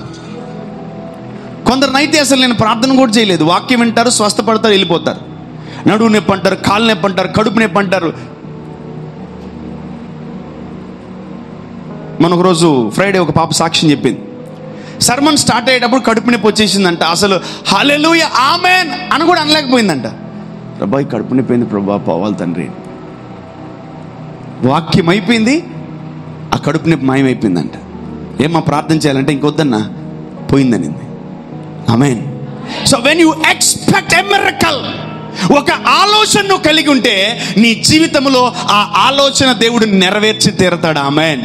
A: కొందరినైతే అసలు నేను ప్రార్థన కూడా చేయలేదు, వాక్యం వింటారు, స్వస్థపడతారు, వెళ్ళిపోతారు. నడువు నొప్పి అంటారు, కాలు నొప్పి అంటారు, కడుపు నొప్పి అంటారు. మన ఒక రోజు ఫ్రైడే ఒక పాప సాక్ష్యం చెప్పింది. సర్మన్ స్టార్ట్ అయ్యేటప్పుడు కడుపు నొప్పి వచ్చేసిందంట. అసలు హల్లెలూయా ఆమేన్ అని కూడా అనలేకపోయిందంట. ప్రభా కడుపు నొప్పి అయింది ప్రభా, పోవాలి తండ్రి. వాక్యం అయిపోయింది, ఆ కడుపు నొప్పి మాయమైపోయిందంట. ఏమా ప్రార్థన చేయాలంటే ఇంకొద్దన్నా, పోయిందనింది. Amen. So when you expect a miracle, ఒక ఆలోచనను కలిగి ఉంటే నీ జీవితంలో ఆ ఆలోచన దేవుడు నెరవేర్చి తీరతాడు. ఆమేన్.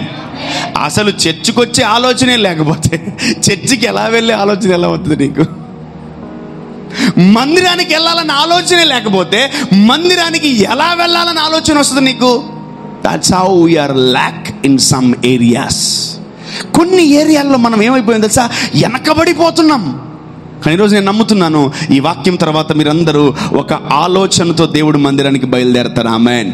A: అసలు చర్చికి వచ్చే ఆలోచనే లేకపోతే చర్చికి ఎలా వెళ్ళే ఆలోచన ఎలా అవుతుంది నీకు? మందిరానికి వెళ్ళాలన్న ఆలోచనే లేకపోతే మందిరానికి ఎలా వెళ్ళాలన్న ఆలోచన వస్తుంది నీకు? That's how we're lack in some areas. కొన్ని ఏరియాల్లో మనం ఏమైపోయింది తెలుసా? వెనకబడిపోతున్నాం. కానీ ఈరోజు నేను నమ్ముతున్నాను, ఈ వాక్యం తర్వాత మీరందరూ ఒక ఆలోచనతో దేవుడు మందిరానికి బయలుదేరతారు. ఆమేన్.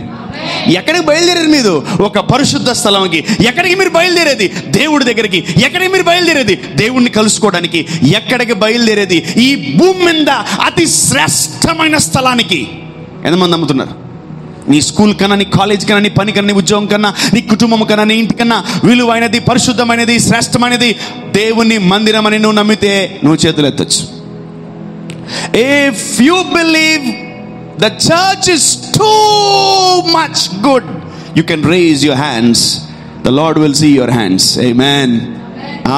A: ఎక్కడికి బయలుదేరారు మీరు? ఒక పరిశుద్ధ స్థలంకి. ఎక్కడికి మీరు బయలుదేరేది? దేవుడి దగ్గరికి. ఎక్కడికి మీరు బయలుదేరేది? దేవుణ్ణి కలుసుకోవడానికి. ఎక్కడికి బయలుదేరేది? ఈ భూమి మీద అతి శ్రేష్టమైన స్థలానికి. ఎంతమంది నమ్ముతున్నారు? నీ స్కూల్ కన్నా, నీ కాలేజ్ కన్నా, నీ పని కన్నా, నీ ఉద్యోగం కన్నా, నీ కుటుంబం కన్నా, నీ ఇంటి కన్నా విలువైనది, పరిశుద్ధమైనది, శ్రేష్టమైనది దేవుని మందిరం అని నువ్వు నమ్మితే నువ్వు చేతులు ఎత్తొచ్చు. If you believe the church is too much good, you can raise your hands, the Lord will see your hands. Amen.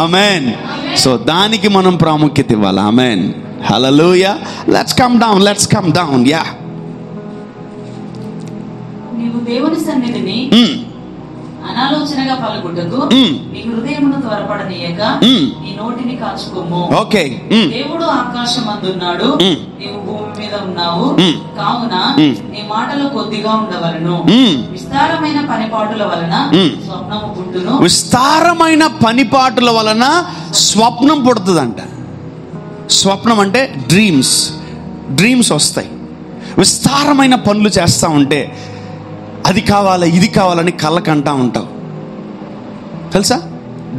A: Amen. So దానికి మనం ప్రాముఖ్యత ఇవ్వాలి. Amen. Hallelujah. Let's come down. Yeah.
B: నీవు దేవుని సన్నిధిని అనాలోచనగా పలుకుటకు నీ హృదయమును త్వరపడనీయక నీ నోటిని కాచుకోము.
A: ఓకే.
B: దేవుడు ఆకాశమందున్నాడు, నీవు భూమి మీద ఉన్నావు, కావున నీ మాటలు కొద్దిగా ఉండవలను. విస్తారమైన పనిపాటుల వలన స్వప్నము పుట్టును.
A: విస్తారమైన పనిపాటుల వలన స్వప్నం పుడుతుందంట. స్వప్నం అంటే డ్రీమ్స్ వస్తాయి. విస్తారమైన పనులు చేస్తూ ఉంటే అది కావాలి, ఇది కావాలని కళ్ళకంటా ఉంటావు. తెలుసా?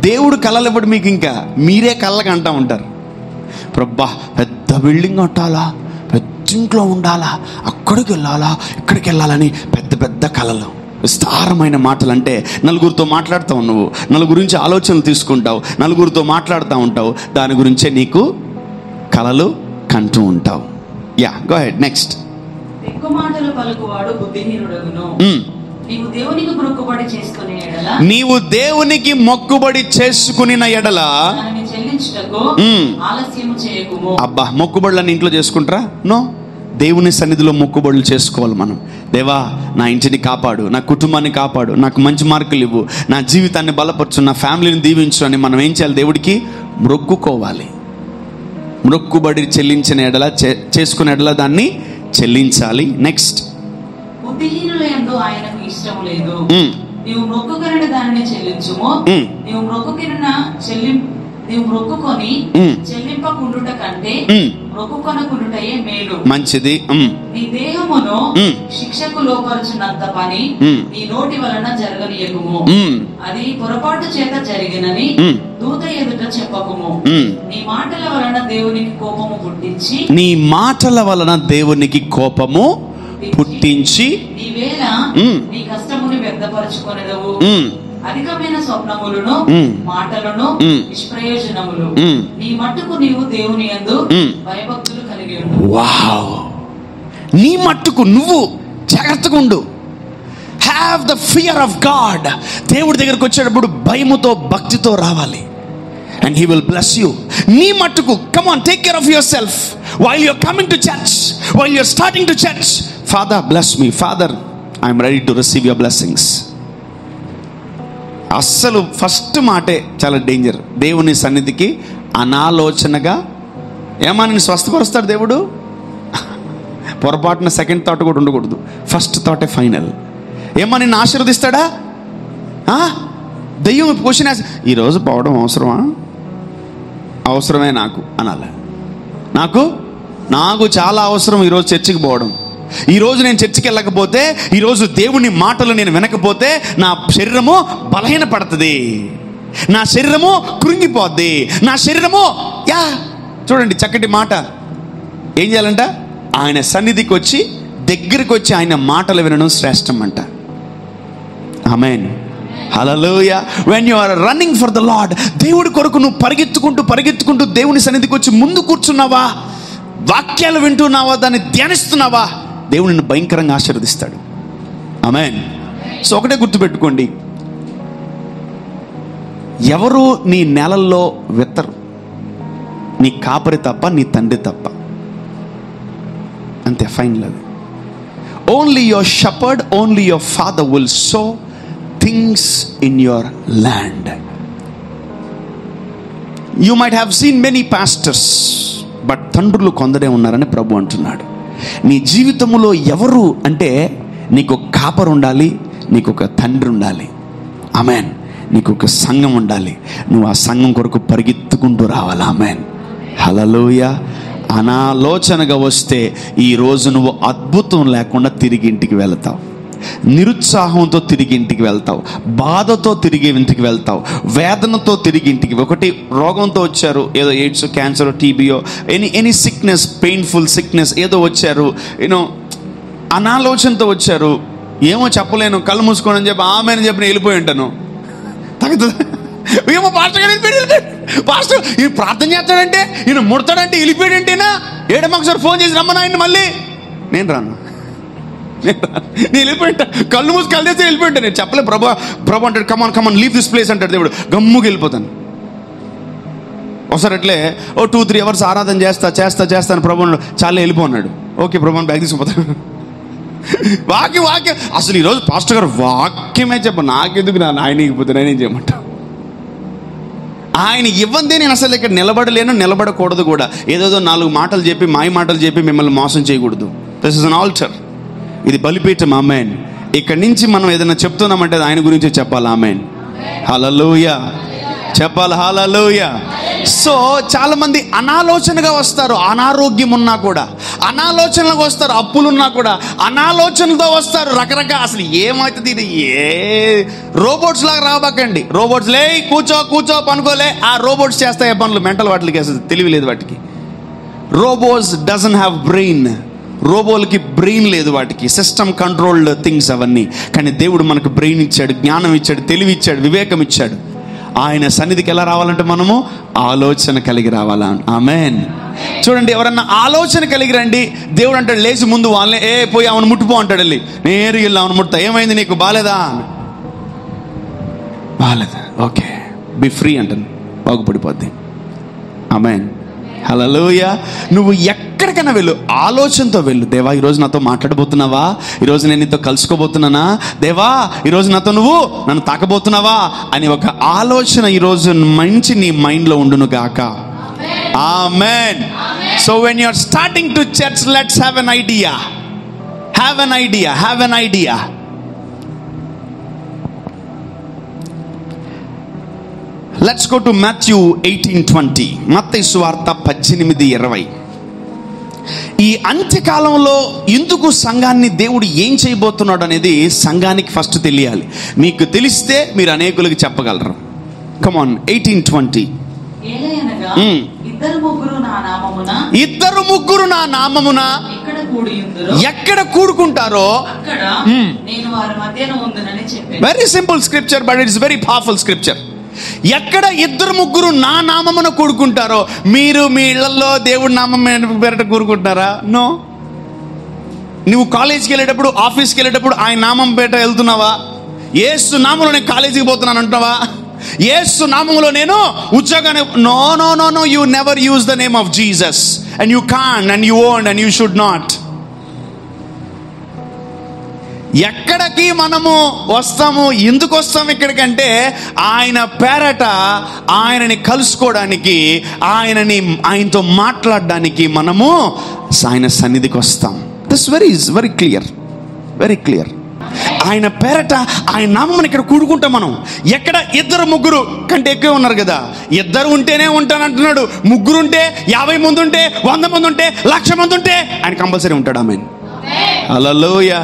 A: దేవుడు కళ్ళలు ఇవ్వడు మీకు, ఇంకా మీరే కళ్ళకంటా ఉంటారు. ప్రభా పెద్ద బిల్డింగ్ కట్టాలా, పెద్ద ఇంట్లో ఉండాలా, అక్కడికి వెళ్ళాలా, ఇక్కడికి వెళ్ళాలని పెద్ద కళలు, విస్తారమైన మాటలు. అంటే నలుగురితో మాట్లాడుతావు, నువ్వు నలుగురి గురించి ఆలోచనలు తీసుకుంటావు, నలుగురితో మాట్లాడుతూ ఉంటావు, దాని గురించే నీకు కళలు కంటూ ఉంటావు. Yeah, go head. నెక్స్ట్.
B: ఎక్కువ మాటలు పలుకువాడు బుద్ధిహీనుడగును. నీవు దేవునికి మొక్కుబడి చేసుకునే ఎడల,
A: నీవు దేవునికి మొక్కుబడి చేసుకునిన ఎడల
B: దానిని చెల్లించుటకు ఆలస్యము చేయకుము.
A: అబ్బా, మొక్కుబడులను ఇంట్లో చేసుకుంటారా? నో. దేవుని సన్నిధిలో మొక్కుబడులు చేసుకోవాలి మనం. దేవా నా ఇంటిని కాపాడు, నా కుటుంబాన్ని కాపాడు, నాకు మంచి మార్కులు ఇవ్వు, నా జీవితాన్ని బలపరచు, నా ఫ్యామిలీని దీవించు అని మనం ఏం చేయాలి? దేవుడికి మొక్కుకోవాలి. మొక్కుబడి చెల్లించిన ఎడల, చేసుకునే ఎడల దాన్ని చెల్లించాలి. నెక్స్ట్.
B: బుద్ధిహీనులందు ఆయనకు ఇష్టం లేదు. నీవు మొక్కుకొనిన దానిని చెల్లించుము. నీవు మొక్కుకొని చెల్లింపకుండుట కంటే మొక్కుకొనకుండుటయే మేలు.
A: మంచిది.
B: నీ దేహమును శిక్షకు లోపరుచున్నంత పని నీ నోటి వలన జరగనీయకుము. అది పొరపాటు చేత జరిగినని దూత ఎదుట చెప్పకుము. నీ మాటల వలన దేవునికి కోపము పుట్టించి,
A: నీ మాటల వలన దేవునికి కోపము పుట్టించి
B: నీవేళ నీ కష్టముని వ్యర్థపరచుకొనెదవు. అధికమైన స్వప్నములను మాటలను నిష్ప్రయోజనములు. నీ మట్టుకు నీవు దేవుని యందు భయభక్తులు కలిగి ఉండు.
A: వావ్. నీ మట్టుకు నువ్వు జాగ్రత్తగా ఉండు. Have the fear of God. దేవుడి దగ్గరకు వచ్చేటప్పుడు భయముతో, భక్తితో రావాలి. And he will bless you. నీ మట్టుకు, come on, take care of yourself while you're coming to church, while you're starting to church. Father, bless me. Father, I'm ready to receive your blessings. అస్సలు ఫస్ట్ మాటే చాలా డేంజర్. దేవుని సన్నిధికి అనాలోచనగా ఏమని స్వస్థపరుస్తాడు దేవుడు? పొరపాటున సెకండ్ థాట్ కూడా ఉండకూడదు. ఫస్ట్ థాటే ఫైనల్. ఏమని నిన్ను ఆశీర్వదిస్తాడా? దెయ్యం క్వశ్చన్ ఈరోజు పోవడం అవసరమా? అవసరమే నాకు అనాలి. నాకు చాలా అవసరం ఈరోజు చర్చికి పోవడం. ఈరోజు నేను చర్చికి వెళ్ళకపోతే, ఈరోజు దేవుని మాటలు నేను వినకపోతే నా శరీరము బలహీన పడుతుంది, నా శరీరము కృంగిపోద్ది, నా శరీరము చూడండి చక్కటి మాట. ఏం చేయాలంట? ఆయన సన్నిధికి వచ్చి, దగ్గరికి వచ్చి ఆయన మాటలు వినడం శ్రేష్టం అంట. ఆమేన్. హల్లెలూయా. when you are running for the Lord, దేవుడి కొరకు నువ్వు పరిగెత్తుకు పరిగెత్తుకుంటూ దేవుని సన్నిధికి వచ్చి ముందు కూర్చున్నావా, వాక్యాలు వింటున్నావా, దాన్ని ధ్యానిస్తున్నావా, దేవుడు నిన్ను భయంకరంగా ఆశీర్వదిస్తాడు. ఆమేన్. సో ఒకటే గుర్తుపెట్టుకోండి, ఎవరు నీ నెలల్లో విత్తరు, నీ కాపరి తప్ప, నీ తండ్రి తప్ప. అంతే, ఫైనల్ అది. Only your shepherd, only your father will so things in your land. You might have seen many pastors, but తండ్రులు కొందరే ఉన్నారని ప్రభు అంటున్నాడు. నీ జీవితంలో ఎవరు అంటే, నీకు ఒక కాపరు ఉండాలి, నీకు ఒక తండ్రి ఉండాలి. ఆమేన్. నీకు ఒక సంఘం ఉండాలి, నువ్వు ఆ సంఘం కొరకు పరిగెత్తుకుంటూ రావాలి. ఆమేన్. హల్లెలూయా. అనాలోచనగా వస్తే ఈరోజు నువ్వు అద్భుతం లేకుండా తిరిగి ఇంటికి వెళ్తావు, నిరుత్సాహంతో తిరిగి ఇంటికి వెళ్తావు, బాధతో తిరిగి ఇంటికి వెళ్తావు, వేదనతో తిరిగి ఇంటికి. ఒకటి రోగంతో వచ్చారు, ఏదో ఎయిడ్స్, క్యాన్సర్, టీబీయో, ఎనీ సిక్నెస్, పెయిన్ఫుల్ సిక్నెస్ ఏదో వచ్చారు, అనాలోచనతో వచ్చారు. ఏమో చెప్పలేను, కళ్ళు మూసుకోని అని చెప్పి ఆమె అని చెప్పి నేను వెళ్ళిపోయి ఉంటాను. తగ్గుతుంది. ఏమో పాస్టర్ గారు వెళ్ళిపోయాడు, పాస్టర్ ఈయన ప్రార్థన చేస్తాడంటే, ఈయన ముడతాడంటే వెళ్ళిపోయాడంటేనా, ఏడమ్మా ఒకసారి ఫోన్ చేసి రమ్మని ఆయన. మళ్ళీ నేను రాను, నేను వెళ్ళిపోయింటా, కళ్ళు మూసి కళ్ళు చేస్తే వెళ్ళిపోయింటా. నేను చెప్పలేదు. ప్రభు అంటాడు కమాన్ లీవ్ దిస్ ప్లేస్ అంటాడు దేవుడు. గమ్ముకి వెళ్ళిపోతాను. ఒకసారి అట్లే 2-3 అవర్స్ ఆరాధన చేస్తాను ప్రభు. చాలా వెళ్ళిపోన్నాడు. ఓకే ప్రభు బ్యాగ్ తీసుకుపోతాను. వాక్యం అసలు ఈరోజు పాస్టర్ గారు వాక్యమే చెప్ప, నాకెందుకు ఆయన ఇగిపోతే నేనేం చేయమంటా. ఆయన ఇవ్వందే నేను అసలు ఇక్కడ నిలబడలేను, నిలబడకూడదు కూడా. ఏదేదో 4 మాటలు చెప్పి, మాయ మాటలు చెప్పి మిమ్మల్ని మోసం చేయకూడదు. This is an alter. ఇది బలిపీఠం. ఆమేన్. ఇక్కడి నుంచి మనం ఏదైనా చెప్తున్నామంటే ఆయన గురించి చెప్పాలి. ఆమేన్. హల్లెలూయా చెప్పాలి. హల్లెలూయా. సో చాలా మంది అనాలోచనగా వస్తారు, అనారోగ్యం ఉన్నా కూడా అనాలోచనగా వస్తారు, అప్పులున్నా కూడా అనాలోచనతో వస్తారు. రకరకాల అసలు ఏమవుతుంది, ఇది రోబోట్స్ లాగా రాబాకండి. రోబోట్స్ లే కూర్చో పనుకోలే, ఆ రోబోట్స్ చేస్తాయి పనులు. మెంటల్ వాటికి అసలు తెలివి లేదు వాటికి. Robots doesn't have brain. రోబోలకి బ్రెయిన్ లేదు, వాటికి సిస్టమ్ కంట్రోల్డ్ థింగ్స్ అవన్నీ. కానీ దేవుడు మనకు బ్రెయిన్ ఇచ్చాడు, జ్ఞానం ఇచ్చాడు, తెలివి ఇచ్చాడు, వివేకం ఇచ్చాడు. ఆయన సన్నిధికి ఎలా రావాలంటే మనము ఆలోచన కలిగి రావాలా. ఆమేన్. చూడండి, ఎవరన్నా ఆలోచన కలిగి రండి. దేవుడు అంటాడు లేచి ముందు వాళ్ళని పోయి ఆమెను ముట్టుపో అంటాడు. వెళ్ళి నేరుగా వెళ్ళి ఆమెను ముట్టుతా. ఏమైంది నీకు, బాలేదా? బాలేదా? ఓకే, బి ఫ్రీ అంటాను, బాగుపడిపోద్ది. ఆమేన్. హల్లెలూయా. నువ్వు ఎక్కడికైనా వెళ్ళు, ఆలోచనతో వెళ్ళు. దేవా ఈరోజు నాతో మాట్లాడబోతున్నావా, ఈరోజు నేను నీతో కలుసుకోబోతున్నానా, దేవా ఈరోజు నాతో నువ్వు నన్ను తాకబోతున్నావా అని ఒక ఆలోచన ఈరోజు మంచి నీ మైండ్లో ఉండును గాక. Amen. So when you are starting to church, let's have an idea. Let's go to Matthew 18:20. మత్తయి సువార్త 18:20. ఈ అంత్యకాలంలో ఎందుకు సంఘాన్ని దేవుడు ఏం చేయబోతున్నాడు అనేది సంఘానికి ఫస్ట్ తెలియాలి. మీకు తెలిస్తే మీరు అనేకులకు చెప్పగలరు. Come on, 18:20. ఇద్దరు ముగ్గురు నా నామమున ఎక్కడ కూడుకుంటారో very simple scripture, but it's very powerful scripture. ఎక్కడ 2-3 నా నామమున కూడుకుంటారో, మీరు మీ ఇళ్లలో దేవుడి నామం పేరట కూడుకుంటారా? నో. నువ్వు కాలేజీకి వెళ్ళేటప్పుడు, ఆఫీస్కి వెళ్ళేటప్పుడు ఆయన నామం పేట వెళ్తున్నావా? యేసు నామంలో నేను కాలేజీకి పోతున్నాను అంటున్నావా? యేసు నామంలో నేను ఉద్యోగాన్ని, no no no no, you never use the name of Jesus and you can't and you won't and you should not. ఎక్కడికి మనము వస్తాము, ఎందుకు వస్తాము ఇక్కడికంటే ఆయన పేరట ఆయనని కలుసుకోవడానికి, ఆయనతో మాట్లాడడానికి మనము ఆయన సన్నిధికి వస్తాం. This very clear. ఆయన పేరట ఆయన నామం ఇక్కడ కూడుకుంటాం మనం. ఎక్కడ 2-3 కంటే ఎక్కువ ఉన్నారు కదా. 2 ఉంటేనే ఉంటానంటున్నాడు. 3 ఉంటే, 50 మంది ఉంటే, 100 మంది ఉంటే, 1,00,000 మంది ఉంటే ఆయన కంపల్సరీ ఉంటాడు. ఆమేన్. Hallelujah.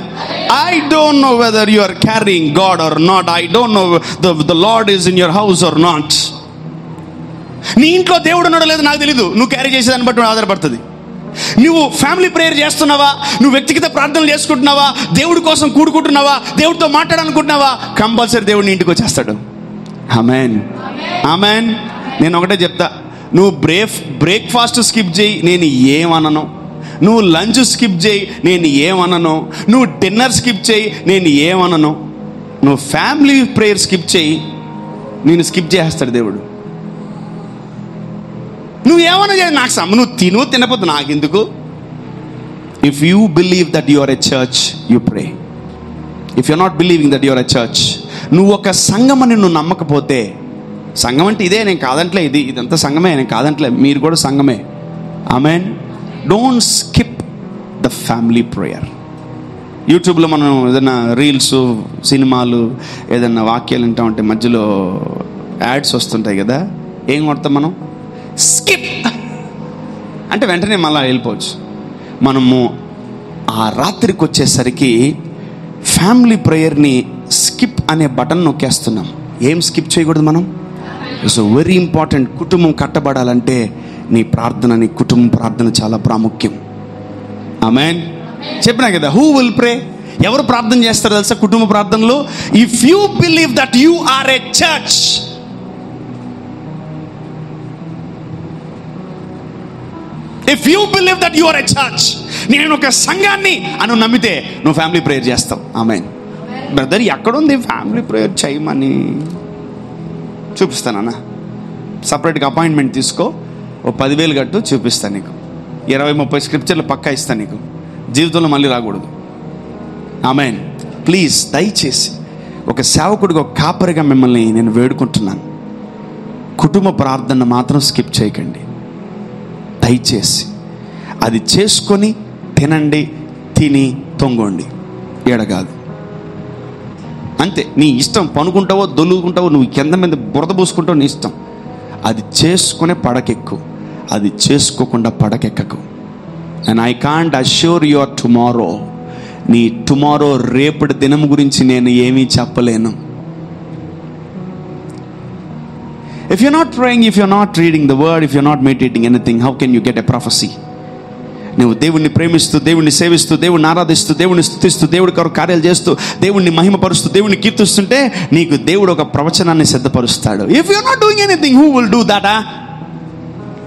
A: I don't know whether you are carrying God or not. I don't know the Lord is in your house or not. నీ ఇంట్లో దేవుడు ఉన్నాడో లేదో నాకు తెలీదు. నువ్వు క్యారీ చేసేదాన్ని బట్టి ఆధారపడుతుంది. నువ్వు ఫ్యామిలీ ప్రేయర్ చేస్తున్నావా, నువ్వు వ్యక్తిగత ప్రార్థనలు చేసుకుంటున్నావా, దేవుడి కోసం కూడుకుంటున్నావా, దేవుడితో మాట్లాడాలనుకుంటున్నావా, కంపల్సరీ దేవుడిని ఇంటికి వచ్చేస్తాడు. ఆమేన్. ఆమేన్. నేను ఒకటే చెప్తా, నువ్వు బ్రేక్ఫాస్ట్ స్కిప్ చేయి, నేను ఏమనను. నువ్వు లంచ్ స్కిప్ చేయి, నేను ఏమనను. నువ్వు డిన్నర్ స్కిప్ చేయి, నేను ఏమనను. నువ్వు ఫ్యామిలీ ప్రేయర్ స్కిప్ చేయి, నేను స్కిప్ చేస్తాడు దేవుడు. నువ్వు ఏమన్నా చేయి, నాకు నువ్వు తినపోతే నాకెందుకు. If you believe that you are a church, you pray. If you are not believing that you are a church, నువ్వు ఒక సంఘం అని నువ్వు నమ్మకపోతే, సంఘం అంటే ఇదే, నేను కాదంటలే, ఇదంతా సంఘమే, నేను కాదంటలే, మీరు కూడా సంఘమే. Amen. Don't skip the family prayer. యూట్యూబ్లో మనం ఏదైనా రీల్స్, సినిమాలు, ఏదైనా వాక్యాలు వింటా ఉంటే మధ్యలో యాడ్స్ వస్తుంటాయి కదా, ఏం కొడతాం మనం? స్కిప్ అంటే వెంటనే మళ్ళీ వెళ్ళిపోవచ్చు. మనము ఆ రాత్రికి వచ్చేసరికి ఫ్యామిలీ ప్రేయర్ని స్కిప్ అనే బటన్ నొక్కేస్తున్నాం. ఏం స్కిప్ చేయకూడదు మనం? It's very important. కుటుంబం కట్టబడాలంటే నీ ప్రార్థన, నీ కుటుంబ ప్రార్థన చాలా ప్రాముఖ్యం. ఆమేన్. చెప్పినా కదా, హూ విల్ ప్రే? ఎవరు ప్రార్థన చేస్తారు తెలుసా కుటుంబ ప్రార్థనలో? If you believe that you are a church. If you believe that you are a church, నేను ఒక సంఘాన్ని అని నమ్మితే నువ్వు ఫ్యామిలీ ప్రేయర్ చేస్తావు. ఆమేన్. బ్రదర్, ఎక్కడుంది ఫ్యామిలీ ప్రేయర్ చేయమని? చూపిస్తానన్నా. సపరేట్గా అపాయింట్మెంట్ తీసుకో, ఓ 10,000 కట్టు, చూపిస్తాను నీకు. 20-30 స్క్రిప్చర్లు పక్కా ఇస్తాను నీకు. జీవితంలో మళ్ళీ రాకూడదు. ఆమేన్. ప్లీజ్, దయచేసి ఒక సేవకుడిగా, ఒక కాపరిగా మిమ్మల్ని నేను వేడుకుంటున్నాను, కుటుంబ ప్రార్థన మాత్రం స్కిప్ చేయకండి దయచేసి. అది చేసుకొని తినండి, తిని తొంగండి, ఏడగాదు అంతే. నీ ఇష్టం. పనుకుంటావో, దొల్లుకుంటావో, నువ్వు కింద మీద బురద పూసుకుంటావో నీ ఇష్టం. అది చేసుకునే పడకెక్కు, అది చేసుకోకుండా పడకెక్కకు. And I can't assure your tomorrow. నీ టుమారో, రేపటి దినం గురించి నేను ఏమీ చెప్పలేను. If you're not praying, if you're not reading the word, if you're not meditating anything, how can you get a prophecy? నువ్వు దేవుణ్ణి ప్రేమిస్తూ, దేవుణ్ణి సేవిస్తూ, దేవుణ్ణి ఆరాధిస్తూ, దేవుణ్ణి స్తుతిస్తూ, దేవుడి కొరకు కార్యాలు చేస్తూ, దేవుణ్ణి మహిమపరుస్తూ, దేవుణ్ణి కీర్తిస్తుంటే నీకు దేవుడు ఒక ప్రవచనాన్ని సిద్ధపరుస్తాడు. If you're not doing anything, who will do that?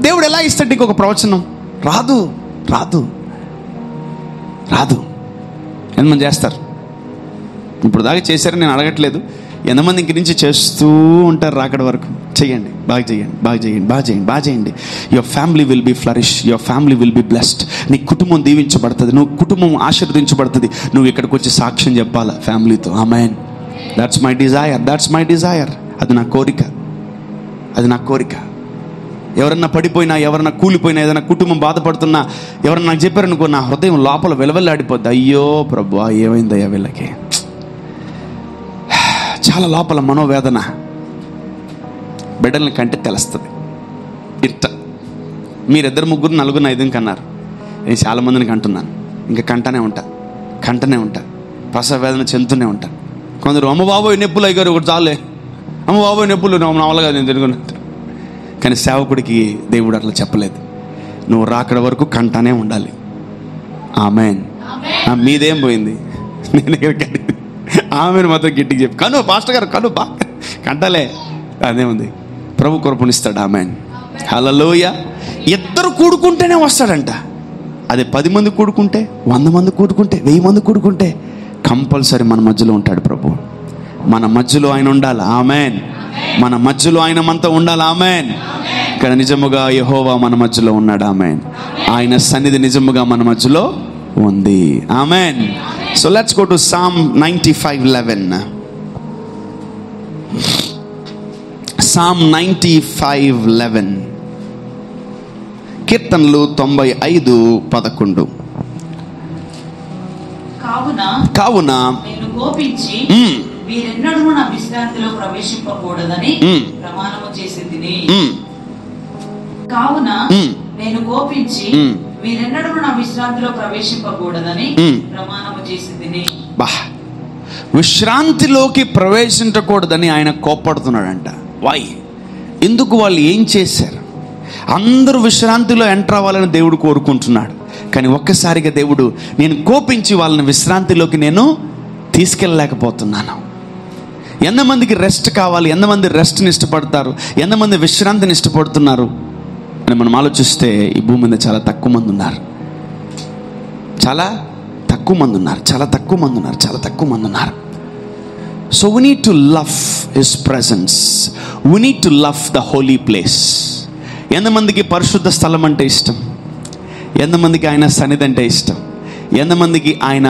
A: దేవుడు ఎలా ఇస్తాడు నీకు ఒక ప్రవచనం? రాదు రాదు రాదు. ఎంతమంది చేస్తారు? ఇప్పుడు దాకా చేశారని నేను అడగట్లేదు. ఎంతమంది ఇంక నుంచి చేస్తూ ఉంటారు రాకడ వరకు? చేయండి, బాగా చేయండి, బాగా చేయండి, బాగా చేయండి, బాగా చేయండి. Your family will be flourish, your family will be blessed. నీ కుటుంబం దీవించబడుతుంది, నువ్వు కుటుంబం ఆశీర్వదించబడుతుంది. నువ్వు ఇక్కడికి వచ్చి సాక్ష్యం చెప్పాలా ఫ్యామిలీతో. Amen. That's my desire, that's my desire. అది నా కోరిక, అది నా కోరిక. ఎవరన్నా పడిపోయినా, ఎవరన్నా కూలిపోయినా, ఏదైనా కుటుంబం బాధపడుతున్నా, ఎవరన్నా నాకు చెప్పారనుకో, నా హృదయం లోపల వెలవెల్లాడిపోద్ది. అయ్యో ప్రభువా, ఏమైందయ్యా వీళ్ళకి, చాలా లోపల మనోవేదన. బిడ్డల్ని కంటే తెలుస్తుంది. మీరిద్దరు, ముగ్గురు, నలుగురు, 5 కన్నారు. నేను చాలా మందిని కంటున్నాను, ఇంకా కంటనే ఉంటా. ప్రసవ వేదన చెందుతూనే ఉంటా. కొందరు అమ్మ బాబోయ్ నొప్పులు అయ్యారు, ఒకటి చాలే, అమ్మ బాబోయ్ నొప్పులు, నవలగా నేను తిరుగున్నట్టు. కానీ సేవకుడికి దేవుడు అట్లా చెప్పలేదు. నువ్వు రాకడ వరకు కంటానే ఉండాలి. ఆమేన్. మీదేం పోయింది? నేను ఆమెను మాత్రం గట్టిగా చెప్పి కను, పాస్టర్ గారు కను, బా కంటలే, అదే ఉంది. ప్రభు కృపణిస్తాడు. ఆమేన్. హల్లెలూయా. ఇద్దరు కూడుకుంటేనే వస్తాడంట. అదే 10 మంది కూడుకుంటే, 100 మంది కూడుకుంటే, 1000 మంది కూడుకుంటే కంపల్సరీ మన మధ్యలో ఉంటాడు ప్రభు. మన మధ్యలో ఆయన ఉండాలి. ఆమేన్. మన మధ్యలో ఆయన మనతో ఉండాలి. ఆమేన్. ఇక్కడ నిజముగా యెహోవా మన మధ్యలో ఉన్నాడు. ఆమేన్. ఆయన సన్నిధి నిజముగా మన మధ్యలో ఉంది. ఆమేన్. So let's go to Psalm 95:11. Psalm 95:11. కీర్తనలు 95:11. కావున
B: నేను కోపించి వీరెన్నడూ నా విశ్రాంతిలో ప్రవేశింపకూడదని ప్రమాణము చేసితిని. కావున నేను కోపించి వీరెన్నడూ నా విశ్రాంతిలో ప్రవేశింపకూడదని ప్రమాణము చేసితిని.
A: విశ్రాంతిలోకి ప్రవేశించకూడదని ఆయన కోప్పడుతున్నాడంట. వై? ఎందుకు? వాళ్ళు ఏం చేశారు? అందరూ విశ్రాంతిలో ఎంటర్ అవ్వాలని దేవుడు కోరుకుంటున్నాడు. కానీ ఒక్కసారిగా దేవుడు, నేను కోపించి వాళ్ళని విశ్రాంతిలోకి నేను తీసుకెళ్ళలేకపోతున్నాను. ఎంతమందికి రెస్ట్ కావాలి? ఎంతమంది రెస్ట్ని ఇష్టపడతారు? ఎంతమంది విశ్రాంతిని ఇష్టపడుతున్నారు? అని మనం ఆలోచిస్తే ఈ భూమి మీద చాలా తక్కువ మంది ఉన్నారు. చాలా తక్కువ మంది ఉన్నారు. So we need to love his presence. We need to love the holy place. ఎంతమందికి పరిశుద్ధ స్థలం అంటే ఇష్టం? ఎంతమందికి ఆయన సన్నిధి అంటే ఇష్టం? ఎంతమందికి ఆయన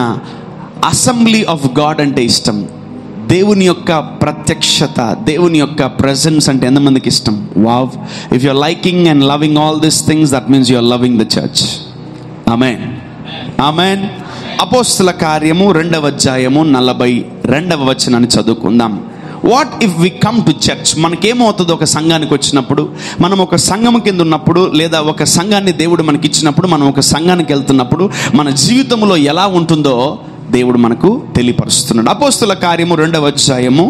A: అసెంబ్లీ ఆఫ్ గాడ్ అంటే ఇష్టం? దేవుని యొక్క ప్రత్యక్షత, దేవుని యొక్క ప్రెజెన్స్ అంటే ఎంతమందికి ఇష్టం? Wow, if you are liking and loving all these things, that means you are loving the church. Amen, amen. అపోస్తల కార్యము 2వ అధ్యాయము 42వ వచనాన్ని చదువుకుందాం. What if we come to church? మనకేమవుతుంది ఒక సంఘానికి వచ్చినప్పుడు? మనం ఒక సంఘం కింద ఉన్నప్పుడు, లేదా ఒక సంఘాన్ని దేవుడు మనకి ఇచ్చినప్పుడు, మనం ఒక సంఘానికి వెళ్తున్నప్పుడు మన జీవితంలో ఎలా ఉంటుందో దేవుడు మనకు తెలియపరుస్తున్నాడు. అపోస్తల కార్యము 2వ అధ్యాయము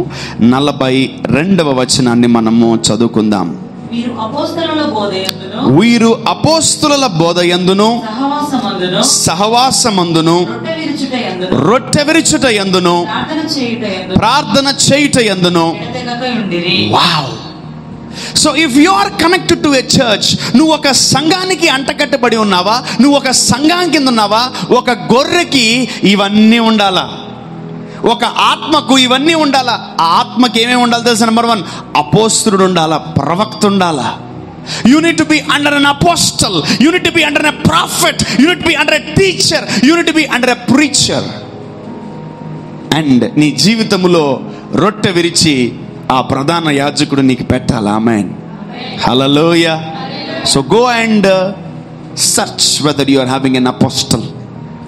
A: 42వ వచనాన్ని మనము చదువుకుందాం. వీరు అపోస్తలుల బోధయందును సహవాసమందును రొట్టె విరుచుట యందును ప్రార్థన చేయుట యందును. Wow. So if you are connected to a church, నువ్వు ఒక సంఘానికి అంటకట్టబడి ఉన్నావా? నువ్వు ఒక సంఘం కింద ఉన్నావా? ఒక గొర్రెకి ఇవన్నీ ఉండాలా, ఒక ఆత్మకు ఇవన్నీ ఉండాలా. ఆ ఆత్మకి ఏమేమి ఉండాలి తెలుసా? నెంబర్ 1, అపోస్తలుడు ఉండాలా, ప్రవక్త ఉండాలా. You need to be under an apostle, you need to be under a prophet, you need to be under a teacher, you need to be under a preacher. And నీ జీవితంలో రొట్టె విరిచి ఆ ప్రధాన యాజకుడు నీకు పెట్టాలి. Amen, hallelujah. So go and search whether you are having an apostle,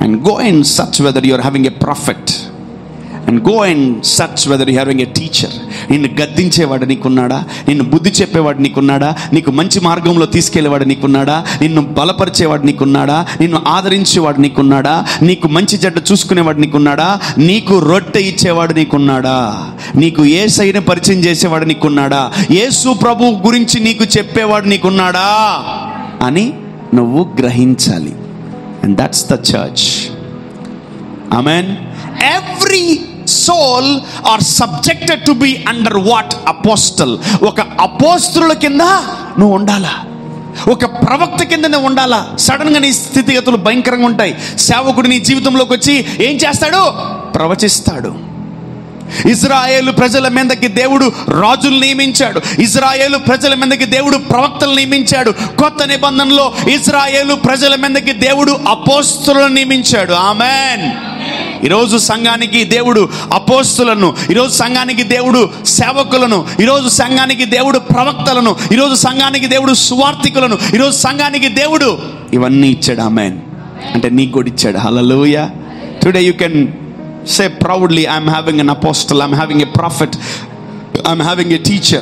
A: and go and search whether you are having a prophet, and go and search whether you are having a teacher. నిన్ను గద్దించేవాడు నీకున్నాడా? నిన్ను బుద్ధి చెప్పేవాడు నీకున్నాడా? నీకు మంచి మార్గంలో తీసుకెళ్లేవాడు నీకున్నాడా? నిన్ను బలపరిచేవాడు నీకున్నాడా? నిన్ను ఆదరించేవాడు నీకున్నాడా? నీకు మంచి చెడ్డ చూసుకునేవాడు నీకున్నాడా? నీకు రొట్టె ఇచ్చేవాడు నీకున్నాడా? నీకు యేసయ్యను పరిచయం చేసేవాడు నీకున్నాడా? యేసు ప్రభు గురించి నీకు చెప్పేవాడు నీకున్నాడా అని నువ్వు గ్రహించాలి. And that's the church. Amen. Every soul are subjected to be under what? Apostle. ఒక అపోస్తలుల కింద నువ్వు ఉండాలా, ఒక ప్రవక్త కింద నువ్వు ఉండాలా. సడన్ గా నీ స్థితిగతులు భయంకరంగా ఉంటాయి. సేవకుడు నీ జీవితంలోకి వచ్చి ఏం చేస్తాడు? ప్రవచిస్తాడు. ఇజ్రాయేలు ప్రజల మీదకి దేవుడు రాజులు నియమించాడు. ఇజ్రాయేలు ప్రజల మీదకి దేవుడు ప్రవక్తలు నియమించాడు. కొత్త నిబంధనలో ఇజ్రాయేలు ప్రజల మీదకి దేవుడు అపోస్తలులను నియమించాడు. ఆమేన్. ఈరోజు సంఘానికి దేవుడు అపోస్తలులను, ఈరోజు సంఘానికి దేవుడు సేవకులను, ఈరోజు సంఘానికి దేవుడు ప్రవక్తలను, ఈరోజు సంఘానికి దేవుడు సువార్తికులను, ఈరోజు సంఘానికి దేవుడు ఇవన్నీ ఇచ్చాడు. ఆమేన్. అంటే నీకు కూడా ఇచ్చాడు. Hallelujah. Today you can say proudly, I'm having an apostle, I'm having a prophet, I'm having a teacher,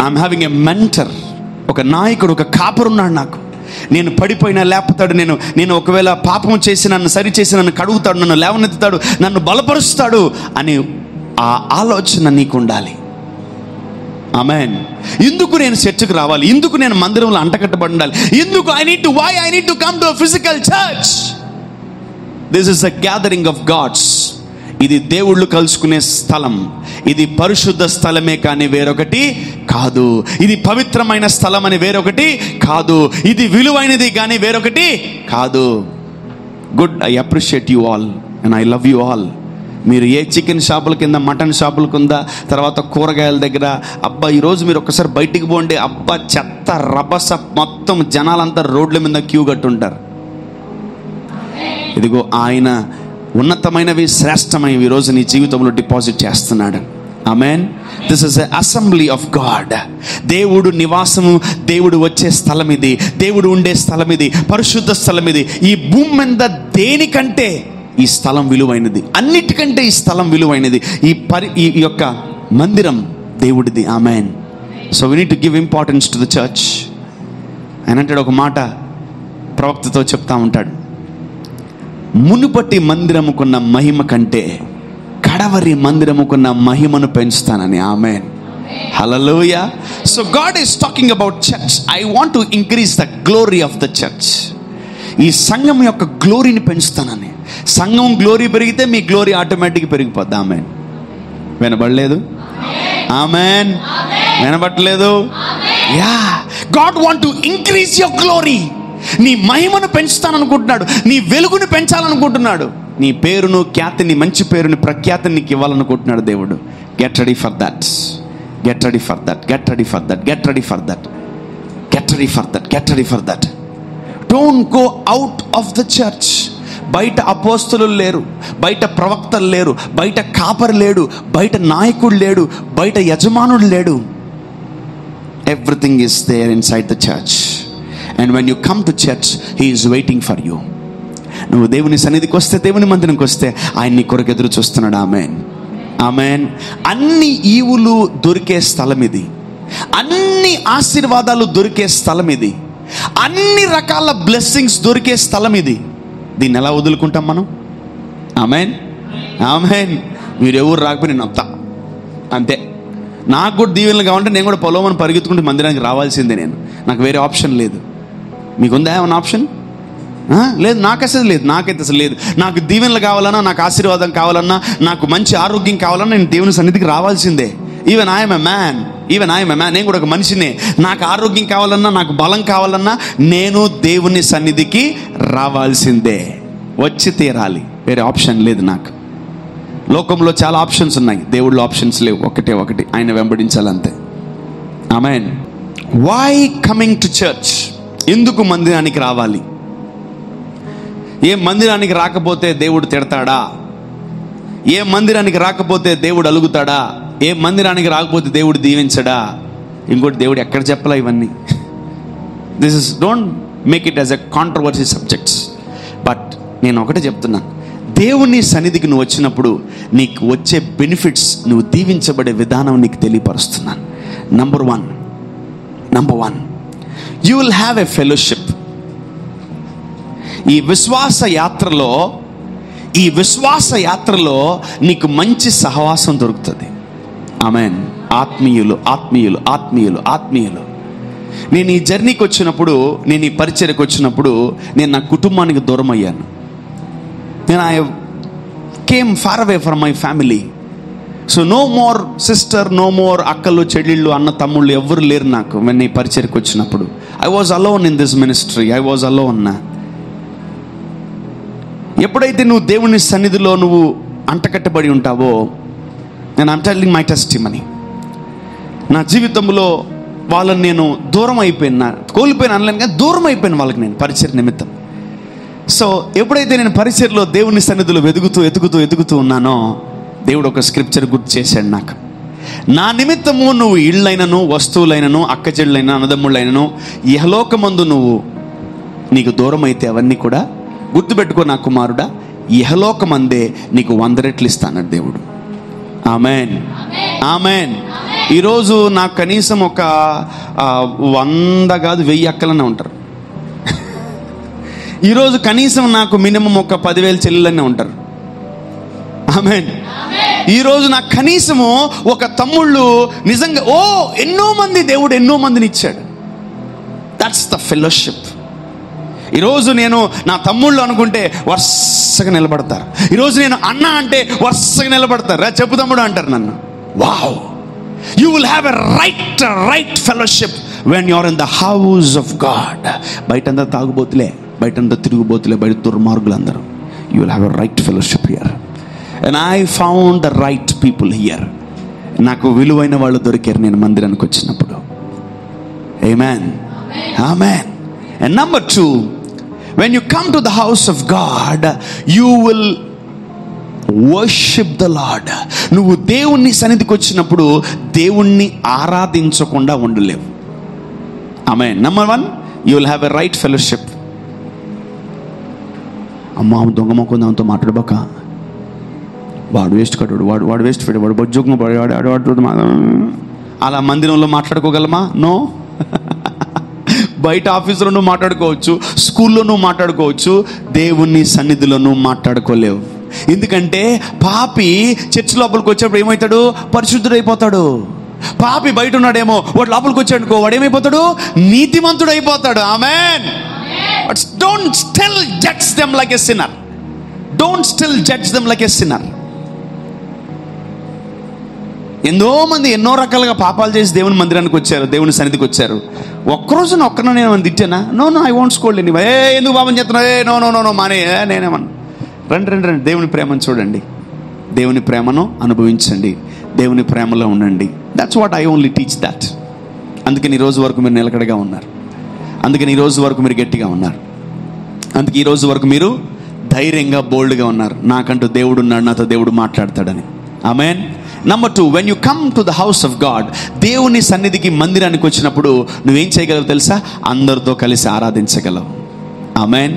A: I'm having a mentor. ఒక నాయకుడు, ఒక కాపరు ఉన్నాడు నాకు. నేను పడిపోయినా లేపుతాడు. నేను ఒకవేళ పాపం చేసి నన్ను సరిచేసి నన్ను కడుగుతాడు, నన్ను లేవనెత్తుతాడు, నన్ను బలపరుస్తాడు అని ఆ ఆలోచన నీకు ఉండాలి. ఆమేన్. ఎందుకు నేను చర్చికి రావాలి? ఎందుకు నేను మందిరంలో అంటకట్టబడి ఉండాలి? ఎందుకు I need to come to a physical church? This is a gathering of gods. ఇది దేవుళ్ళు కలుసుకునే స్థలం. ఇది పరిశుద్ధ స్థలమే కానీ వేరొకటి కాదు. ఇది పవిత్రమైన స్థలం అని వేరొకటి కాదు. ఇది విలువైనది కానీ వేరొకటి కాదు. Good, I appreciate you all and I love you all. మీరు ఏ చికెన్ షాపుల కింద, మటన్ షాపుల కింద, తర్వాత కూరగాయల దగ్గర, అబ్బా ఈరోజు మీరు ఒక్కసారి బయటికి పోండి, అబ్బా చెత్త రభస, మొత్తం జనాలంతా రోడ్ల మీద క్యూ కట్టుంటారు. ఇదిగో ఆయన ఉన్నతమైనవి, శ్రేష్టమైనవి ఈరోజు నీ జీవితంలో డిపాజిట్ చేస్తున్నాడు. Amen. This is a assembly of God. దేవుడు నివాసము, దేవుడు వచ్చే స్థలం ఇది, దేవుడు ఉండే స్థలం ఇది, పరిశుద్ధ స్థలం ఇది. ఈ భూమి మీద దేనికంటే ఈ స్థలం విలువైనది, అన్నిటికంటే ఈ స్థలం విలువైనది. ఈ యొక్క మందిరం దేవుడిది. Amen. So we need to give importance to the church. ఆయన అంటాడు ఒక మాట, ప్రవక్తతో చెప్తా ఉంటాడు, మునుపటి మందిరముకున్న మహిమ కంటే కడవరి మందిరముకున్న మహిమను పెంచుతానని. Amen. Hallelujah. So God is talking about church. I want to increase the glory of the church. ఈ సంఘం యొక్క గ్లోరీని పెంచుతానని. సంఘం గ్లోరీ పెరిగితే మీ గ్లోరీ ఆటోమేటిక్గా పెరిగిపోద్ది. ఆమేన్. వినబడలేదు? ఆమేన్. వినబడలేదు? Yeah. God want to increase your glory. నీ మహిమను పెంచుతాననుకుంటున్నాడు, నీ వెలుగుని పెంచాలనుకుంటున్నాడు, నీ పేరును, ఖ్యాతిని, మంచి పేరుని, ప్రఖ్యాతిని నీకు ఇవ్వాలనుకుంటున్నాడు దేవుడు. Get ready for that, get ready for that, get ready for that, get ready for that, get ready for that, get ready for that. Don't go out of the church. బయట అపోస్తలు లేరు, బయట ప్రవక్తలు లేరు, బయట కాపరి లేడు, బయట నాయకుడు లేడు, బయట యజమానుడు లేడు. Everything is there inside the church. And when you come to church, he is waiting for you. నువ్వు దేవుని సన్నిధికి వస్తే, దేవుని మందిరానికి వస్తే ఆయన నీ కొరకు ఎదురు చూస్తున్నాడు. ఆమేన్, ఆమేన్. అన్ని ఈవులు దొరికే స్థలం ఇది, అన్ని ఆశీర్వాదాలు దొరికే స్థలం ఇది, అన్ని రకాల బ్లెస్సింగ్స్ దొరికే స్థలం ఇది. దీన్ని ఎలా వదులుకుంటాం మనం? ఆమేన్, ఆమేన్. మీరు ఎవరు రాకపోయి నేను వస్తా అంతే. నాకు కూడా దీవెనలు కావాలంటే నేను కూడా పొలమని పరిగెత్తుకుంటే మందిరానికి రావాల్సిందే. నాకు వేరే ఆప్షన్ లేదు. మీకుందా ఏమన్నా ఆప్షన్? లేదు, నాకు అసలు లేదు, నాకైతే అసలు లేదు. నాకు దీవెనలు కావాలన్నా, నాకు ఆశీర్వాదం కావాలన్నా, నాకు మంచి ఆరోగ్యం కావాలన్నా నేను దేవుని సన్నిధికి రావాల్సిందే. ఈవెన్ ఐఎమ్ ఎ మ్యాన్, నేను కూడా ఒక మనిషినే. నాకు ఆరోగ్యం కావాలన్నా, నాకు బలం కావాలన్నా నేను దేవుని సన్నిధికి రావాల్సిందే, వచ్చి తీరాలి. వేరే ఆప్షన్ లేదు నాకు. లోకంలో చాలా ఆప్షన్స్ ఉన్నాయి, దేవుళ్ళో ఆప్షన్స్ లేవు. ఒకటే ఒకటి, ఆయన వెంబడించాలంతే. Amen. Why coming to church? ఎందుకు మందిరానికి రావాలి? ఏ మందిరానికి రాకపోతే దేవుడు తిడతాడా? ఏ మందిరానికి రాకపోతే దేవుడు అలుగుతాడా? ఏ మందిరానికి రాకపోతే దేవుడు దీవించడా? ఇంకోటి, దేవుడు ఎక్కడ చెప్పలా ఇవన్నీ. This is, don't make it as a controversy subjects. But నేను ఒకటే చెప్తున్నాను, దేవుని సన్నిధికి నువ్వు వచ్చినప్పుడు నీకు వచ్చే బెనిఫిట్స్, నువ్వు దీవించబడే విధానం నీకు తెలియపరుస్తున్నాను. Number one, you will have a fellowship. ఈ విశ్వాస యాత్రలో నీకు మంచి సహవాసం దొరుకుతుంది. ఆమేన్. ఆత్మీయులు. నేను ఈ జర్నీకి వచ్చినప్పుడు, నేను ఈ పరిచర్యకు వచ్చినప్పుడు, నేను నా కుటుంబానికి దూరం అయ్యాను. I came far away from my family. So no more sister, no more అక్కలు, చెల్లెళ్ళు, అన్న తమ్ముళ్ళు ఎవ్వరు లేరు నాకు. నేను ఈ పరిచర్యకు వచ్చినప్పుడు I was alone in this ministry. I was alone. ఎప్పుడైతే నువ్వు దేవుని సన్నిధిలో నువ్వు అంటకట్టబడి ఉంటావో, నేను ఐమ్ టెల్లింగ్ మై టెస్టిమనీ, నా జీవితంలో వాళ్ళని నేను దూరం అయిపోయినా, కోల్పోయిన అనలేను కానీ దూరం అయిపోయాను వాళ్ళకి నేను పరిచర్య నిమిత్తం. సో ఎప్పుడైతే నేను పరిచర్యలో దేవుని సన్నిధిలో ఎదుగుతూ ఉన్నానో, దేవుడు ఒక స్క్రిప్చర్ గుర్తు చేశాడు నాకు. నా నిమిత్తము నువ్వు ఇళ్ళైనను, వస్తువులైనను, అక్క చెల్లైనా, అన్నదమ్ముళ్ళైనను, ఇహలోకమందు నీకు దూరం అయితే అవన్నీ కూడా గుర్తుపెట్టుకో నా కుమారుడా, ఇహలోకమందే నీకు 100 రెట్లు ఇస్తానన్నాడు దేవుడు. ఆమేన్, ఆమేన్. ఈరోజు నాకు కనీసం ఒక 100 కాదు 1000 అక్కలనే ఉంటారు. ఈరోజు కనీసం నాకు మినిమం ఒక 10,000 చెల్లెలనే ఉంటారు. ఆమేన్. ఈరోజు నాకు కనీసము ఒక తమ్ముళ్ళు నిజంగా ఎన్నో మంది, దేవుడు ఎన్నో మందిని ఇచ్చాడు. That's the fellowship. ఈరోజు నేను నా తమ్ముళ్ళు అనుకుంటే వరుసగా నిలబడతారు. ఈరోజు నేను అన్న అంటే వరుసగా నిలబడతారు. చెప్పు తమ్ముడు అంటారు నన్ను. Wow, you will have a right fellowship when you are in the house of God. బయటంతా తాగుబోతులే, బయటంతా తిరుగుబోతులే, బయట దుర్మార్గులు అందరూ. You will have a right fellowship here. And I found the right people here. నాకు విలువైన వాళ్ళు దొరికారు నేను మందిరానికి వచ్చినప్పుడు. ఆమేన్, ఆమేన్. And number 2, when you come to the house of God, you will worship the Lord. నువ్వు దేవుని సన్నిధికి వచ్చినప్పుడు దేవుణ్ణి ఆరాధించకుండా ఉండలేవు. ఆమేన్. Number 1, you will have a right fellowship. అమ్మా దొంగ మొక్క దాంతో మాట్లాడబాక, వాడు వేస్ట్ కట్టాడు, వాడు వేస్ట్ పెట్టాడు, వాడు బొజ్జోగం వాడు అలా మందిరంలో మాట్లాడుకోగలమా? నో. బయట ఆఫీసులో నువ్వు మాట్లాడుకోవచ్చు, స్కూల్లో నువ్వు మాట్లాడుకోవచ్చు, దేవుని సన్నిధిలో నువ్వు మాట్లాడుకోలేవు. ఎందుకంటే పాపి చర్చ్ లోపలికి వచ్చేప్పుడు ఏమవుతాడు? పరిశుద్ధుడు అయిపోతాడు. పాపి బయట ఉన్నాడేమో, వాడు లోపలికి వచ్చాడుకో, వాడు ఏమైపోతాడు? నీతిమంతుడు అయిపోతాడు. Amen. Don't still judge them like a sinner. Don't still judge them like a sinner. ఎంతో మంది ఎన్నో రకాలుగా పాపాలు చేసి దేవుని మందిరానికి వచ్చారు, దేవుని సన్నిధికి వచ్చారు. ఒక్కరోజు ఒక్కన నేను తిట్టానా? No I want scold any. ఎందుకు పాపం చేస్తున్నా? నో మానే, నేనేమన్నా. రండి దేవుని ప్రేమను చూడండి, దేవుని ప్రేమను అనుభవించండి, దేవుని ప్రేమలో ఉండండి. That's what I only teach that. అందుకని ఈ రోజు వరకు మీరు నిలకడగా ఉన్నారు, అందుకని ఈ రోజు వరకు మీరు గట్టిగా ఉన్నారు, అందుకే ఈ రోజు వరకు మీరు ధైర్యంగా బోల్డ్గా ఉన్నారు. నాకంటూ దేవుడు ఉన్నాడు, నాతో దేవుడు మాట్లాడతాడని. Amen. Number 2, when you come to the house of God, దేవుని సన్నిధికి మందిరానికి వచ్చినప్పుడు నువ్వేం చేయగలవు తెలుసా? అందరితో కలిసి ఆరాధించగలవు. ఆమేన్.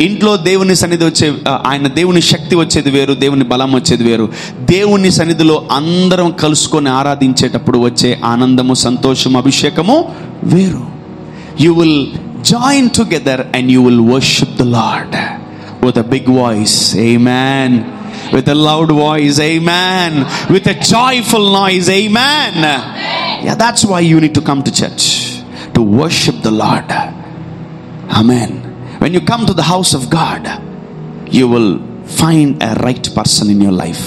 A: ఇంట్లో దేవుని సన్నిధి వచ్చే, ఆయన దేవుని శక్తి వచ్చేది వేరు, దేవుని బలం వచ్చేది వేరు. దేవుని సన్నిధిలో అందరం కలుసుకొని ఆరాధించేటప్పుడు వచ్చే ఆనందము, సంతోషము, అభిషేకము వేరు. You will join together and you will worship the lord with a big voice, amen, with a loud voice, amen, with a joyful noise, amen. Yeah, that's why you need to come to church, to worship the Lord. Amen. When you come to the house of God, you will find a right person in your life.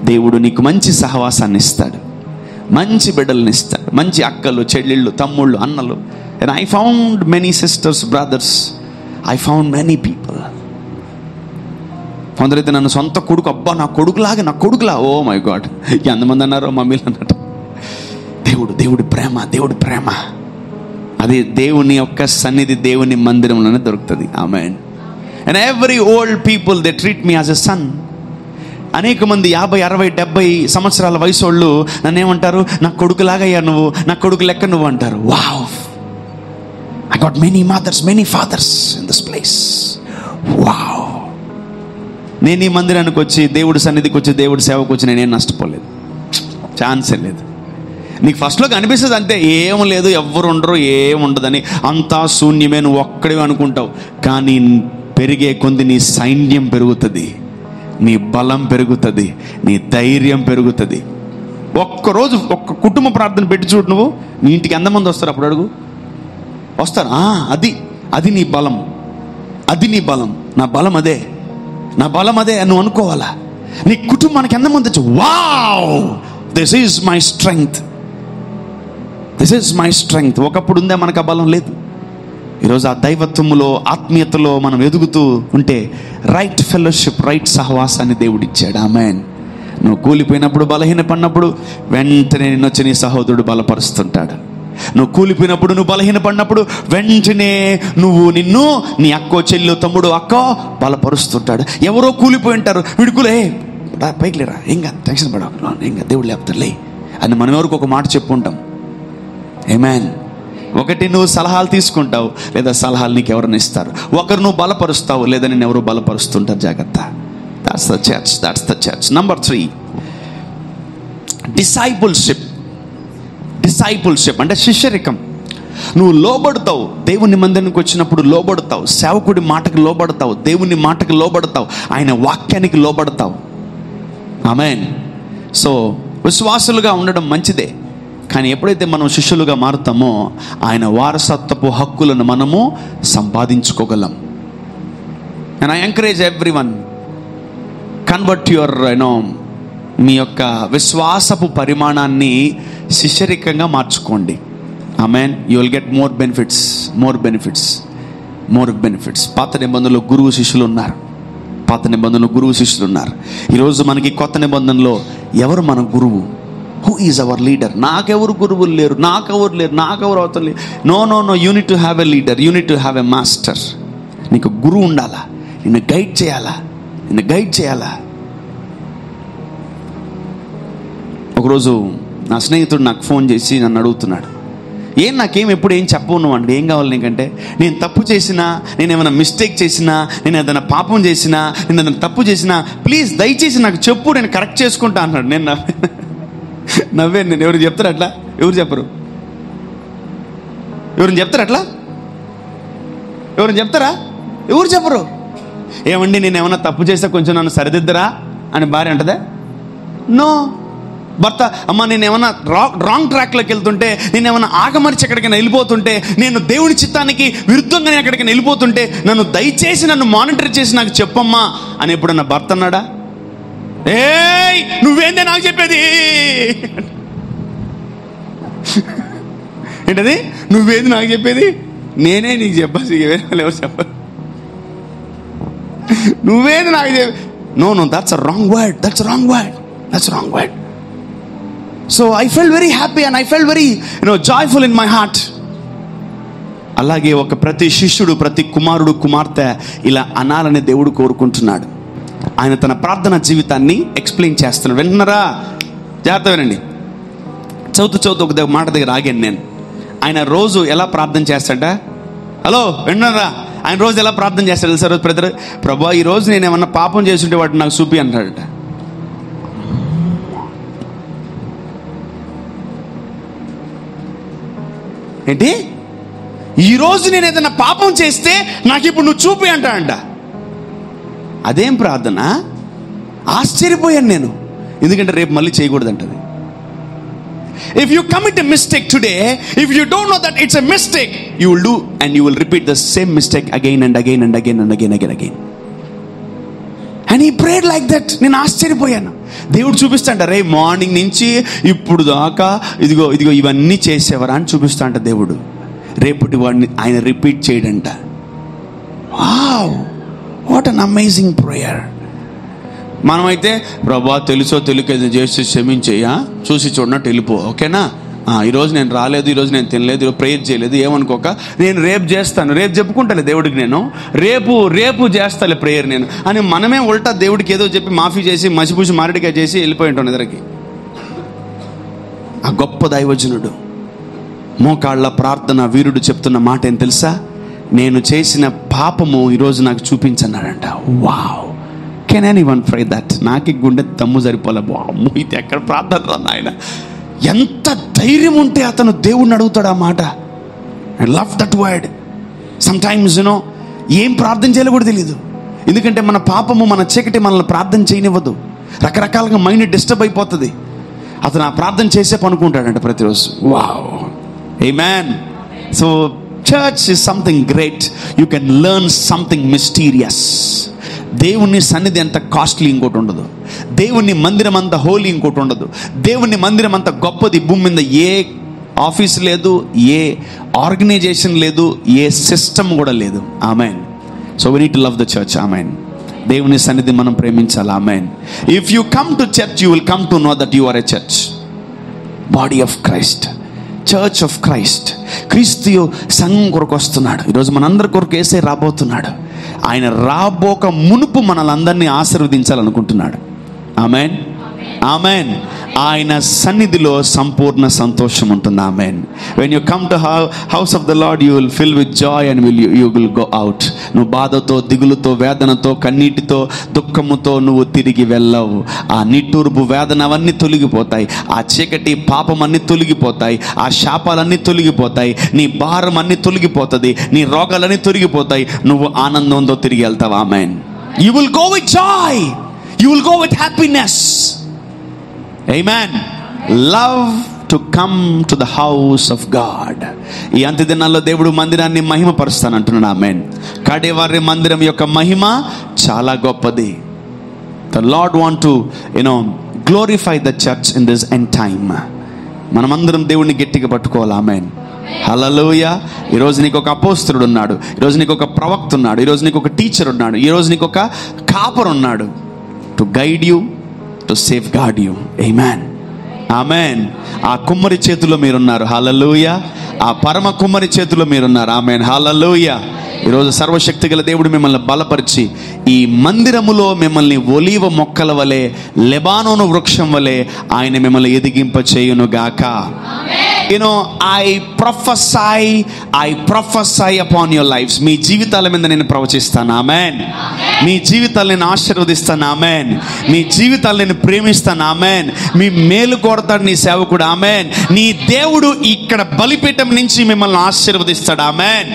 A: దేవుడు నీకు మంచి సహవాసాన్ని ఇస్తాడు, మంచి బిడ్డల్ని ఇస్తాడు, మంచి అక్కలు, చెల్లెళ్ళు, తమ్ముళ్ళు, అన్నలు. And I found many sisters, brothers. I found many people. కొందరైతే నన్ను సొంత కొడుకు, అబ్బా నా కొడుకులా, ఓ మై గాడ్, ఎంతమంది అన్నారో మమ్మీలు అన్నట్టు. దేవుడి ప్రేమ అది దేవుని యొక్క సన్నిధి, దేవుని మందిరంలోనే దొరుకుతుంది. Amen. And every old people they treat me as a son. అనేక మంది 50, 60, 70 సంవత్సరాల వయసు వాళ్ళు నన్ను ఏమంటారు? నా కొడుకులాగా అయ్యా నువ్వు, నా కొడుకు లెక్క నువ్వు అంటారు. Wow, I got many mothers, many fathers in this place. Wow. నేను ఈ మందిరానికి వచ్చి, దేవుడి సన్నిధికి వచ్చి, దేవుడి సేవకు వచ్చి నేనేం నష్టపోలేదు, ఛాన్సే లేదు. నీకు ఫస్ట్లోకి అనిపిస్తుంది అంతే, ఏం లేదు, ఎవ్వరు ఉండరు, ఏముండదని, అంతా శూన్యమే, నువ్వు ఒక్కడివి అనుకుంటావు. కానీ పెరిగే కొంది నీ సైన్యం పెరుగుతుంది, నీ బలం పెరుగుతుంది, నీ ధైర్యం పెరుగుతుంది. ఒక్కరోజు ఒక్క కుటుంబ ప్రార్థన పెట్టి చూడు, నువ్వు నీ ఇంటికి ఎంతమంది వస్తారు? అప్పుడు అడుగు, వస్తారు. అది నీ బలం, అది నీ బలం. నా బలం అదే అని నువ్వు అనుకోవాలా. నీ కుటుంబానికి ఎంతమంది వచ్చి, wow, this is my strength. ఒకప్పుడు ఉందే మనకు ఆ బలం లేదు. ఈరోజు ఆ దైవత్వములో, ఆత్మీయతలో మనం ఎదుగుతూ ఉంటే రైట్ ఫెలోషిప్, రైట్ సహవాసాన్ని దేవుడిచ్చాడు. ఆమేన్. నువ్వు కూలిపోయినప్పుడు, బలహీనపడినప్పుడు వెంటనే నిన్ను వచ్చి నీ సహోదరుడు బలపరుస్తుంటాడు. నువ్వు కూలిపోయినప్పుడు, నువ్వు బలహీనపడినప్పుడు వెంటనే నిన్ను నీ అక్కో, చెల్లి, తమ్ముడు, అక్కో బలపరుస్తుంటాడు. ఎవరో కూలిపోయి ఉంటారు, విడుకులే పైకి లేరా, ఏంగా టెన్షన్ పడవు, ఏంగా దేవుడు లేపుతాడులే అని మనం ఎవరికి ఒక మాట చెప్పుకుంటాం. ఆమేన్. ఒకటి నువ్వు సలహాలు తీసుకుంటావు, లేదా సలహాలు నీకు ఎవరైనా ఇస్తారు. ఒకరు నువ్వు బలపరుస్తావు, లేదా నేను ఎవరు బలపరుస్తుంటారు. జాగ్రత్త. That's the church. Number 3, discipleship అంటే శిష్యరికం. నువ్వు లోబడతావు, దేవుని మందిరానికి వచ్చినప్పుడు లోబడతావు, సేవకుడి మాటకు లోబడతావు, దేవుని మాటకు లోబడతావు, ఆయన వాక్యానికి లోబడతావు. ఆమేన్. సో విశ్వాసులుగా ఉండడం మంచిదే, కానీ ఎప్పుడైతే మనం శిష్యులుగా మారుతామో ఆయన వారసత్వపు హక్కులను మనము సంపాదించుకోగలం. And I encourage everyone, convert your మీ యొక్క విశ్వాసపు పరిమాణాన్ని శిష్యరికంగా మార్చుకోండి. Amen. You will get more benefits. పాత నిబంధనలో గురువు శిష్యులు ఉన్నారు. ఈరోజు మనకి కొత్త నిబంధనలో ఎవరు మన గురువు? Who is our leader? నాకెవరు గురువులు లేరు, నాకెవరు అవతల లేరు. No, you need to have a leader, you need to have a master. నీకు గురువు ఉండాలా, నిన్ను గైడ్ చేయాలా. ఒకరోజు నా స్నేహితుడు నాకు ఫోన్ చేసి నన్ను అడుగుతున్నాడు, ఎప్పుడు ఏం చెప్పవు నువ్వు అంటే, ఏం కావాలి నీకంటే, నేను తప్పు చేసినా, నేను ఏమైనా మిస్టేక్ చేసినా, నేను ఏదైనా పాపం చేసినా, నేను ఏదైనా తప్పు చేసినా, ప్లీజ్ దయచేసి నాకు చెప్పు, నేను కరెక్ట్ చేసుకుంటా అన్నాడు. నేను నవ్వాను. నేను ఎవరు చెప్తారు అట్లా? ఎవరు చెప్పరు? ఎవరు చెప్తారా? ఎవరు చెప్పరు. ఏమండి నేను ఏమైనా తప్పు చేస్తే కొంచెం నన్ను సరిదిద్దరా అని భార్య అంటదా? నో. భర్త, అమ్మ నేను ఏమైనా రాంగ్ ట్రాక్లోకి వెళ్తుంటే, నేను ఏమైనా ఆగమరిచి ఎక్కడికైనా వెళ్ళిపోతుంటే, నేను దేవుని చిత్తానికి విరుద్ధంగా నేను ఎక్కడికైనా వెళ్ళిపోతుంటే, దయచేసి నన్ను మానిటర్ చేసి నాకు చెప్పమ్మా అని ఎప్పుడన్నా భర్త అన్నాడా? ఏయ్ నువ్వేందే నాకు చెప్పేది, ఏంటది నువ్వేంది నాకు చెప్పేది, నేనే నీకు చెప్పాల్సి ఎవరు చెప్పాలి, నువ్వేంది నాకు చెప్పి. No no, that's a wrong word, that's wrong word, that's wrong word. So I felt very happy and I felt very joyful in my heart. అలాగే ఒక ప్రతి శిష్యుడు, ప్రతి కుమారుడు, కుమార్తె ఇలా అనాలని దేవుడు కోరుకుంటున్నాడు. ఆయన తన ప్రార్థన జీవితాన్ని ఎక్స్ప్లెయిన్ చేస్తున్నాడు. వింటున్నారా? జాగ్రత్త వినండి. చదువుతూ ఒక మాట దగ్గర ఆగాను నేను. ఆయన రోజు ఎలా ప్రార్థన చేస్తాడ? హలో వింటున్నారా? ఆయన రోజు ఎలా ప్రార్థన చేస్తాడు తెలుసా? రోజు బ్రదర్, ప్రభా ఈ రోజు నేను ఏమన్నా పాపం చేస్తుంటే వాటిని నాకు చూపి అంటాడట. ఏంటి? ఈరోజు నేను ఏదైనా పాపం చేస్తే నాకు ఇప్పుడు నువ్వు చూపి అంటాడంట. అదేం ప్రార్థన? ఆశ్చర్యపోయాను నేను, ఎందుకంటే రేపు మళ్ళీ చేయకూడదంటది. If you commit a mistake today, if you don't know that it's a mistake, you will do and you will repeat the same mistake again and again and again and again. And he prayed like that. నేను ఆశ్చర్యపోయాను. దేవుడు చూపిస్తాంట, రే మార్నింగ్ నుంచి ఇప్పుడు దాకా ఇదిగో ఇవన్నీ చేసేవారా అని చూపిస్తాంట దేవుడు. రేపటి వాడిని ఆయన రిపీట్ చేయడంట. Wow, what an amazing prayer. మనమైతే ప్రభా తెలుసో తెలియక చేసి క్షమించేయా, చూసి చూడనట్టు వెళ్ళిపో, ఓకేనా, ఈరోజు నేను రాలేదు, ఈరోజు నేను తినలేదు, ఈరోజు ప్రేయర్ చేయలేదు, ఏమనుకోక నేను రేపు చేస్తాను, రేపు చెప్పుకుంటాను దేవుడికి, నేను రేపు చేస్తాలే ప్రేయర్ నేను అని మనమే ఉల్టా దేవుడికి ఏదో చెప్పి మాఫీ చేసి మసిపూసి మారడికాయ చేసి వెళ్ళిపోయి ఉంటాం నిద్రకి. ఆ గొప్ప దైవజనుడు మోకాళ్ళ ప్రార్థన వీరుడు చెప్తున్న మాట ఏం తెలుసా? నేను చేసిన పాపము ఈరోజు నాకు చూపించన్నాడంట. Wow, can anyone pray that? నాకి గుండె దమ్ము సరిపోలే. అమ్మో, ఇది ఎక్కడ ప్రార్థన రా నాయన. ఎంత ధైర్యం ఉంటే అతను దేవుడిని అడుగుతాడు ఆ మాట. I love that word. Sometimes ఏం ప్రార్థన చేయాలో కూడా తెలియదు, ఎందుకంటే మన పాపము, మన చీకటి మనల్ని ప్రార్థన చేయనివ్వదు. రకరకాలుగా మైండ్ డిస్టర్బ్ అయిపోతుంది. అతను ఆ ప్రార్థన చేసే పనుకుంటాడంట ప్రతిరోజు. Wow, amen. So church is something great. You can learn something mysterious. దేవుని సన్నిధి అంత కాస్ట్లీ ఇంకోటి ఉండదు. దేవుని మందిరం అంత హోలీ ఇంకోటి ఉండదు. దేవుని మందిరం అంత గొప్పది భూమి మీద ఏ ఆఫీస్ లేదు, ఏ ఆర్గనైజేషన్ లేదు, ఏ సిస్టమ్ కూడా లేదు. Amen. So we need to love the church. Amen. దేవుని సన్నిధి మనం ప్రేమించాలి. Amen. If you come to church, you will come to know that you are a church, body of Christ, church of Christ. క్రీస్తు సంఘం కొరకు వస్తున్నాడు. ఈరోజు మనందరి కొరకు యేసే రాబోతున్నాడు. ఆయన రాబోక మునుపు మనల్ని ఆశీర్వదించాలనుకుంటున్నాడు. Amen, amen. ఆయన సన్నిధిలో సంపూర్ణ సంతోషం ఉంటుంది. Amen. When you come to house of the lord you will fill with Joy and you will go out. నువ్వు బాధతో, దిగులుతో, వేదనతో, కన్నీటితో, దుఃఖముతో నువ్వు తిరిగి వెళ్ళవు. ఆ నిట్టూర్పు, వేదన అవన్నీ తొలగిపోతాయి. ఆ చీకటి, పాపం అన్నీ తొలగిపోతాయి. ఆ శాపాలన్నీ తొలగిపోతాయి. నీ భారం అన్నీ తొలగిపోతుంది. నీ రోగాలన్నీ తొలగిపోతాయి. నువ్వు ఆనందంతో తిరిగి వెళ్తావు. Amen. You will go with Joy, you will go with happiness. Amen. Love to come to the house of God. ఈ అంత్య దినాల్లో దేవుడు మందిరాన్ని మహిమపరుస్తానంటున్నాడు. ఆమేన్. కడేవారి మందిరం యొక్క మహిమ చాలా గొప్పది. The Lord want to glorify the church in this end time. మనమందరం దేవుడిని గట్టిగా పట్టుకోవాలి. ఆమేన్. హల్లెలూయా. ఈరోజు నీకు ఒక అపోస్తలుడు ఉన్నాడు, ఈరోజు నీకు ఒక ప్రవక్త ఉన్నాడు, ఈరోజు నీకు ఒక టీచర్ ఉన్నాడు, ఈరోజు నీకు ఒక కాపర్ ఉన్నాడు. To guide you, to safeguard you. Amen, amen. ఆ కుమ్మరి చేతిలో మీరున్నారు. హల్లెలూయా. ఆ పరమ కుమ్మరి చేతిలో మీరున్నారు. ఆమేన్, హల్లెలూయా. ఈరోజు సర్వశక్తి గల దేవుడు మిమ్మల్ని బలపరిచి ఈ మందిరములో మిమ్మల్ని ఒలీవ మొక్కల వలె, లెబానోను వృక్షం వలె ఆయన మిమ్మల్ని ఎదిగింప చేయును గాక. I prophesy upon your lives. మీ జీవితాల మీద నేను ప్రవచిస్తాను. ఆమేన్. మీ జీవితాలను నేను ఆశీర్వదిస్తాను. ఆమేన్. మీ జీవితాలను నేను ప్రేమిస్తాను. ఆమేన్. మీ మేలు కోరతాడు నీ సేవకుడు. ఆమేన్. నీ దేవుడు ఇక్కడ బలిపీఠం నుంచి మిమ్మల్ని ఆశీర్వదిస్తాడు. ఆమేన్.